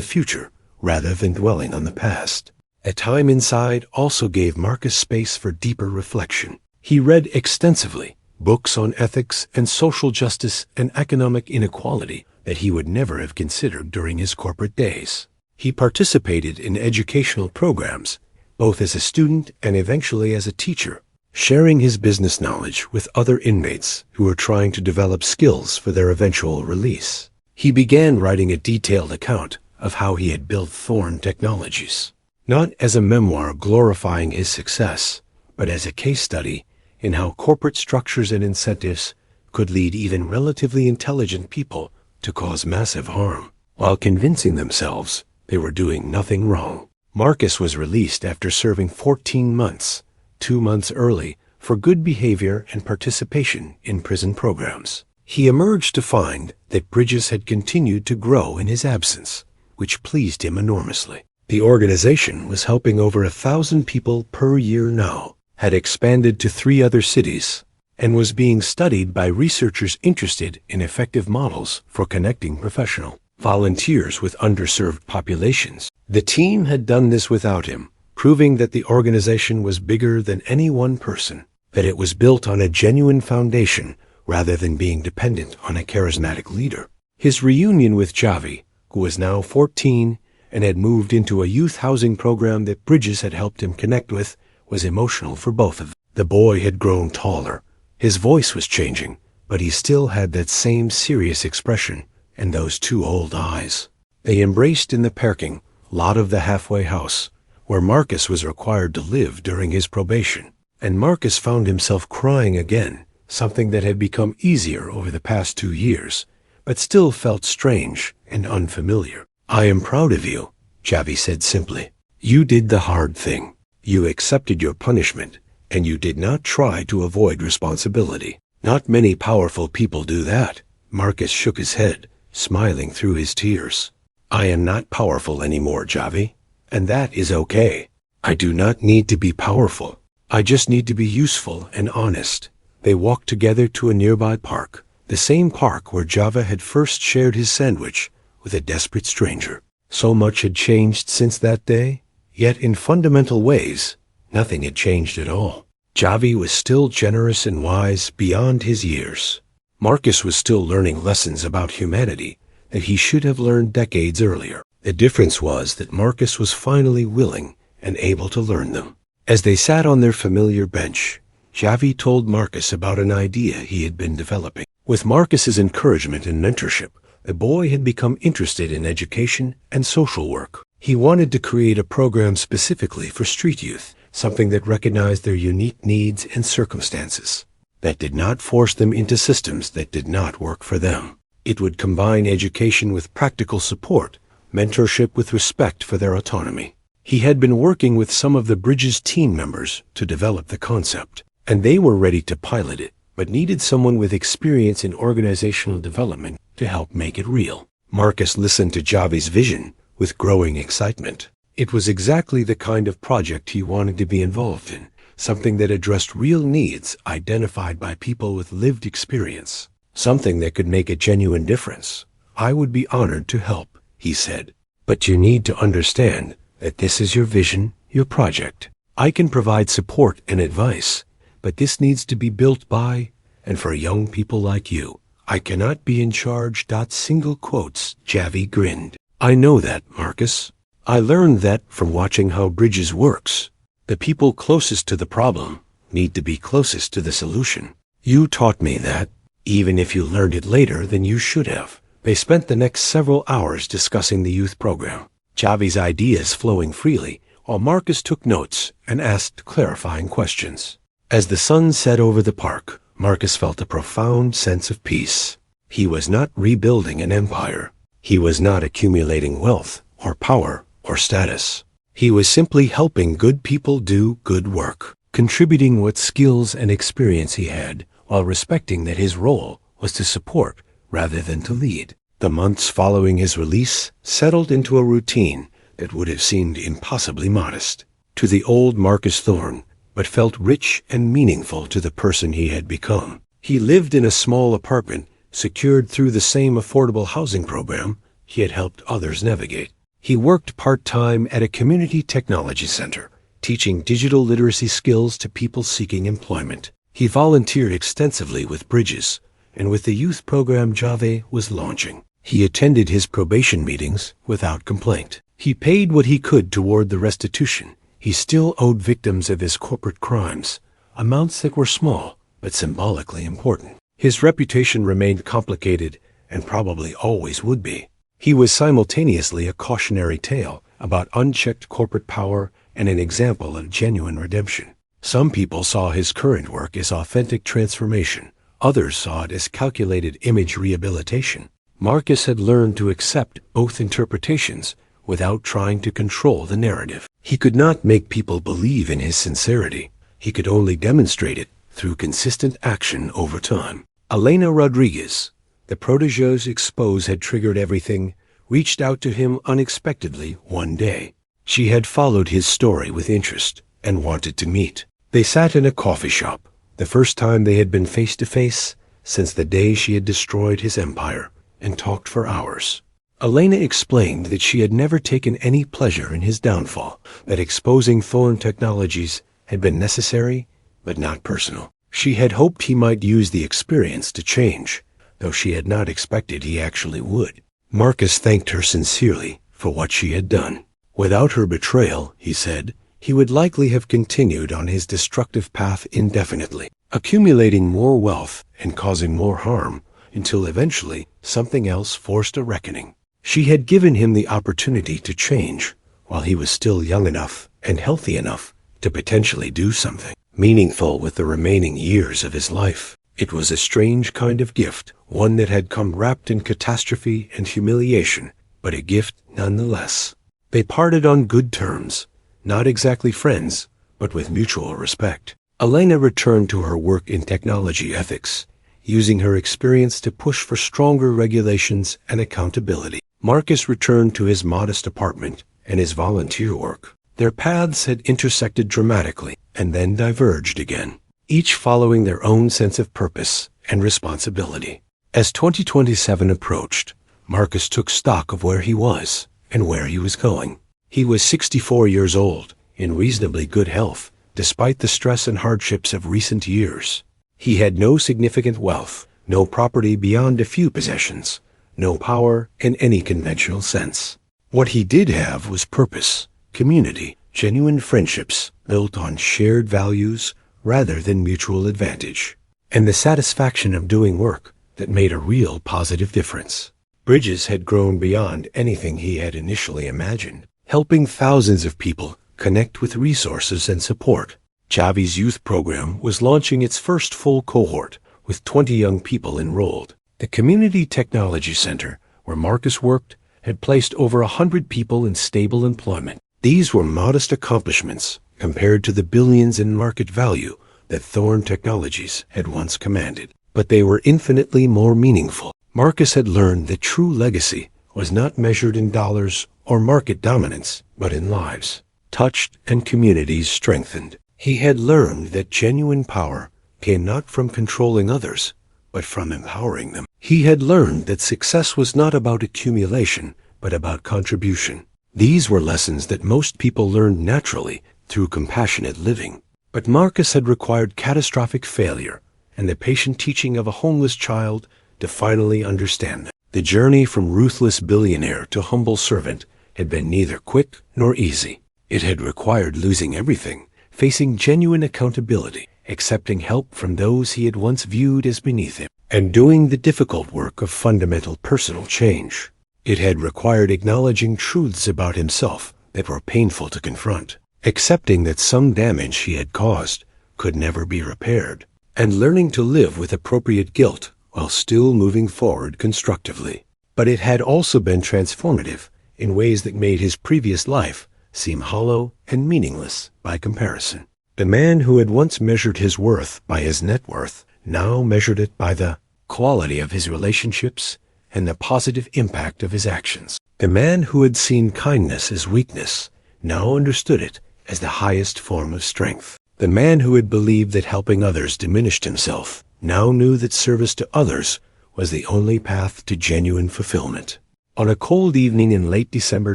future rather than dwelling on the past. A time inside also gave Marcus space for deeper reflection. He read extensively, books on ethics and social justice and economic inequality that he would never have considered during his corporate days. He participated in educational programs, both as a student and eventually as a teacher, sharing his business knowledge with other inmates who were trying to develop skills for their eventual release. He began writing a detailed account of how he had built Thorne Technologies, not as a memoir glorifying his success, but as a case study in how corporate structures and incentives could lead even relatively intelligent people to cause massive harm, while convincing themselves they were doing nothing wrong. Marcus was released after serving 14 months, 2 months early, for good behavior and participation in prison programs. He emerged to find that Bridges had continued to grow in his absence, which pleased him enormously. The organization was helping over 1,000 people per year now, had expanded to 3 other cities, and was being studied by researchers interested in effective models for connecting professional volunteers with underserved populations. The team had done this without him, proving that the organization was bigger than any one person, that it was built on a genuine foundation rather than being dependent on a charismatic leader. His reunion with Javi, who was now 14 and had moved into a youth housing program that Bridges had helped him connect with, was emotional for both of them. The boy had grown taller. His voice was changing, but he still had that same serious expression and those 2 old eyes. They embraced in the parking, lot of the halfway house, where Marcus was required to live during his probation. And Marcus found himself crying again, something that had become easier over the past 2 years, but still felt strange and unfamiliar. "I am proud of you," Javi said simply. "You did the hard thing. You accepted your punishment, and you did not try to avoid responsibility. Not many powerful people do that." Marcus shook his head, smiling through his tears. "I am not powerful anymore, Javi, and that is okay. I do not need to be powerful. I just need to be useful and honest." They walked together to a nearby park, the same park where Java had first shared his sandwich with a desperate stranger. So much had changed since that day, yet in fundamental ways, nothing had changed at all. Javi was still generous and wise beyond his years. Marcus was still learning lessons about humanity that he should have learned decades earlier. The difference was that Marcus was finally willing and able to learn them. As they sat on their familiar bench, Javi told Marcus about an idea he had been developing. With Marcus's encouragement and mentorship, the boy had become interested in education and social work. He wanted to create a program specifically for street youth, something that recognized their unique needs and circumstances, that did not force them into systems that did not work for them. It would combine education with practical support, mentorship with respect for their autonomy. He had been working with some of the Bridges team members to develop the concept, and they were ready to pilot it, but needed someone with experience in organizational development to help make it real. Marcus listened to Javi's vision with growing excitement. It was exactly the kind of project he wanted to be involved in, something that addressed real needs identified by people with lived experience, something that could make a genuine difference. "I would be honored to help," he said. "But you need to understand that this is your vision, your project. I can provide support and advice, but this needs to be built by and for young people like you. I cannot be in charge." Single quotes, Javi grinned. "I know that, Marcus. I learned that from watching how Bridges works. The people closest to the problem need to be closest to the solution. You taught me that, even if you learned it later than you should have." They spent the next several hours discussing the youth program, Javi's ideas flowing freely, while Marcus took notes and asked clarifying questions. As the sun set over the park, Marcus felt a profound sense of peace. He was not rebuilding an empire. He was not accumulating wealth or power or status. He was simply helping good people do good work, contributing what skills and experience he had, while respecting that his role was to support rather than to lead. The months following his release settled into a routine that would have seemed impossibly modest to the old Marcus Thorne, but felt rich and meaningful to the person he had become. He lived in a small apartment secured through the same affordable housing program he had helped others navigate. He worked part-time at a community technology center, teaching digital literacy skills to people seeking employment. He volunteered extensively with Bridges and with the youth program Javi was launching. He attended his probation meetings without complaint. He paid what he could toward the restitution he still owed victims of his corporate crimes, amounts that were small but symbolically important. His reputation remained complicated and probably always would be. He was simultaneously a cautionary tale about unchecked corporate power and an example of genuine redemption. Some people saw his current work as authentic transformation. Others saw it as calculated image rehabilitation. Marcus had learned to accept both interpretations without trying to control the narrative. He could not make people believe in his sincerity. He could only demonstrate it through consistent action over time. Elena Rodriguez, the protégé's expose had triggered everything, reached out to him unexpectedly one day. She had followed his story with interest and wanted to meet. They sat in a coffee shop, the first time they had been face to face since the day she had destroyed his empire, and talked for hours. Elena explained that she had never taken any pleasure in his downfall, that exposing Thorne Technologies had been necessary but not personal. She had hoped he might use the experience to change, though she had not expected he actually would. Marcus thanked her sincerely for what she had done. Without her betrayal, he said, he would likely have continued on his destructive path indefinitely, accumulating more wealth and causing more harm, until eventually something else forced a reckoning. She had given him the opportunity to change, while he was still young enough and healthy enough to potentially do something meaningful with the remaining years of his life. It was a strange kind of gift, one that had come wrapped in catastrophe and humiliation, but a gift nonetheless. They parted on good terms, not exactly friends, but with mutual respect. Elena returned to her work in technology ethics, using her experience to push for stronger regulations and accountability. Marcus returned to his modest apartment and his volunteer work. Their paths had intersected dramatically and then diverged again, each following their own sense of purpose and responsibility. As 2027 approached, Marcus took stock of where he was and where he was going. He was 64 years old, in reasonably good health, despite the stress and hardships of recent years. He had no significant wealth, no property beyond a few possessions, no power in any conventional sense. What he did have was purpose, community, genuine friendships built on shared values rather than mutual advantage, and the satisfaction of doing work that made a real positive difference. Bridges had grown beyond anything he had initially imagined, helping thousands of people connect with resources and support. Javi's youth program was launching its first full cohort, with 20 young people enrolled. The Community Technology Center, where Marcus worked, had placed over 100 people in stable employment. These were modest accomplishments compared to the billions in market value that Thorne Technologies had once commanded. But they were infinitely more meaningful. Marcus had learned that true legacy was not measured in dollars or market dominance, but in lives touched and communities strengthened. He had learned that genuine power came not from controlling others, but from empowering them. He had learned that success was not about accumulation, but about contribution. These were lessons that most people learned naturally through compassionate living. But Marcus had required catastrophic failure and the patient teaching of a homeless child to finally understand them. The journey from ruthless billionaire to humble servant had been neither quick nor easy. It had required losing everything, facing genuine accountability, accepting help from those he had once viewed as beneath him, and doing the difficult work of fundamental personal change. It had required acknowledging truths about himself that were painful to confront, accepting that some damage he had caused could never be repaired, and learning to live with appropriate guilt while still moving forward constructively. But it had also been transformative in ways that made his previous life seem hollow and meaningless by comparison. The man who had once measured his worth by his net worth now measured it by the quality of his relationships and the positive impact of his actions. The man who had seen kindness as weakness now understood it as the highest form of strength. The man who had believed that helping others diminished himself now knew that service to others was the only path to genuine fulfillment. On a cold evening in late December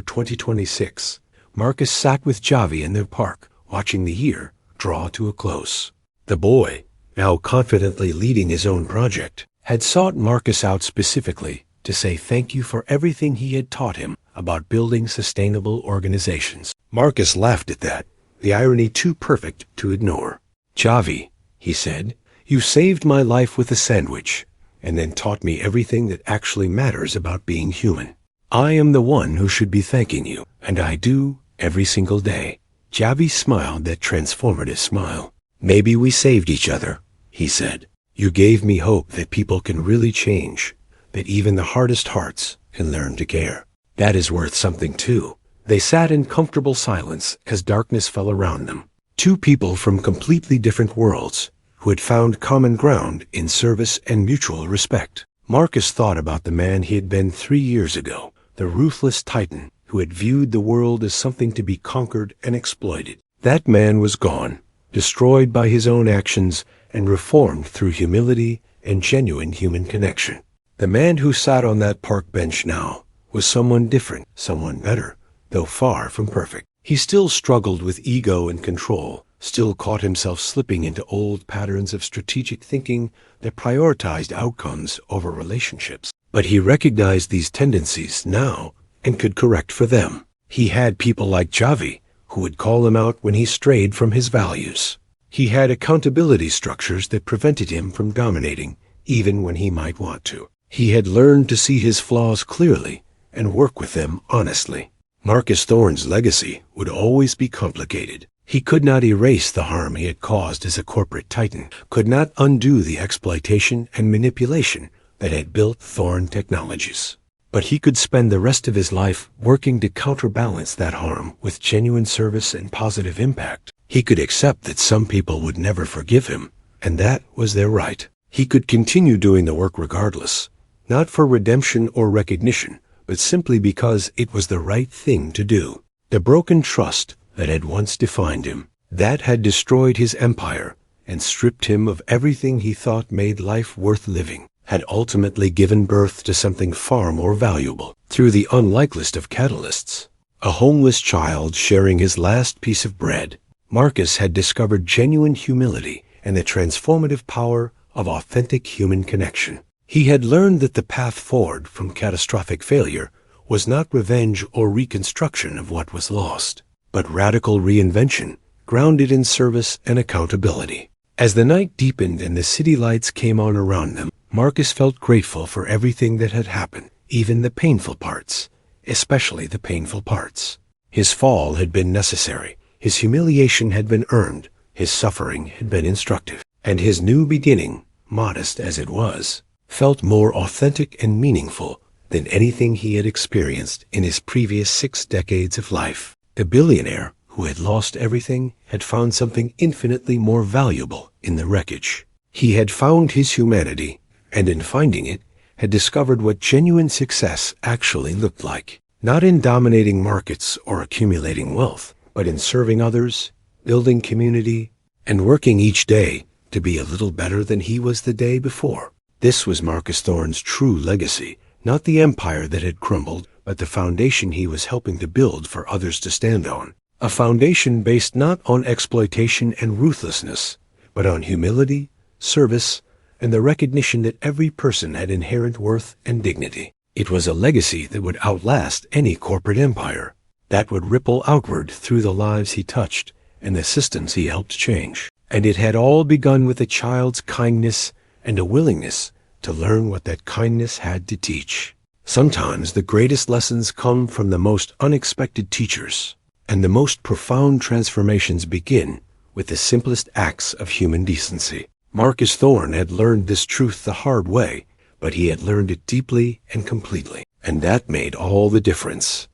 2026, Marcus sat with Javi in their park, watching the year draw to a close. The boy, now confidently leading his own project, had sought Marcus out specifically to say thank you for everything he had taught him about building sustainable organizations. Marcus laughed at that, the irony too perfect to ignore. "Javi," he said, "you saved my life with a sandwich, and then taught me everything that actually matters about being human. I am the one who should be thanking you, and I do every single day." Javi smiled that transformative smile. "Maybe we saved each other," he said. "You gave me hope that people can really change, that even the hardest hearts can learn to care. That is worth something too." They sat in comfortable silence as darkness fell around them. Two people from completely different worlds who had found common ground in service and mutual respect. Marcus thought about the man he had been 3 years ago, the ruthless titan who had viewed the world as something to be conquered and exploited. That man was gone, destroyed by his own actions and reformed through humility and genuine human connection. The man who sat on that park bench now was someone different, someone better, though far from perfect. He still struggled with ego and control, still caught himself slipping into old patterns of strategic thinking that prioritized outcomes over relationships. But he recognized these tendencies now and could correct for them. He had people like Javi who would call him out when he strayed from his values. He had accountability structures that prevented him from dominating, even when he might want to. He had learned to see his flaws clearly and work with them honestly. Marcus Thorne's legacy would always be complicated. He could not erase the harm he had caused as a corporate titan, could not undo the exploitation and manipulation that had built Thorne Technologies. But he could spend the rest of his life working to counterbalance that harm with genuine service and positive impact. He could accept that some people would never forgive him, and that was their right. He could continue doing the work regardless, not for redemption or recognition, but simply because it was the right thing to do. The broken trust that had once defined him, that had destroyed his empire and stripped him of everything he thought made life worth living, had ultimately given birth to something far more valuable. Through the unlikeliest of catalysts, a homeless child sharing his last piece of bread, Marcus had discovered genuine humility and the transformative power of authentic human connection. He had learned that the path forward from catastrophic failure was not revenge or reconstruction of what was lost, but radical reinvention, grounded in service and accountability. As the night deepened and the city lights came on around them, Marcus felt grateful for everything that had happened, even the painful parts, especially the painful parts. His fall had been necessary, his humiliation had been earned, his suffering had been instructive, and his new beginning, modest as it was, felt more authentic and meaningful than anything he had experienced in his previous 6 decades of life. The billionaire who had lost everything had found something infinitely more valuable in the wreckage. He had found his humanity, and in finding it, had discovered what genuine success actually looked like. Not in dominating markets or accumulating wealth, but in serving others, building community, and working each day to be a little better than he was the day before. This was Marcus Thorne's true legacy, not the empire that had crumbled, but the foundation he was helping to build for others to stand on. A foundation based not on exploitation and ruthlessness, but on humility, service, and the recognition that every person had inherent worth and dignity. It was a legacy that would outlast any corporate empire, that would ripple outward through the lives he touched and the systems he helped change. And it had all begun with a child's kindness and a willingness to learn what that kindness had to teach. Sometimes the greatest lessons come from the most unexpected teachers, and the most profound transformations begin with the simplest acts of human decency. Marcus Thorne had learned this truth the hard way, but he had learned it deeply and completely, and that made all the difference.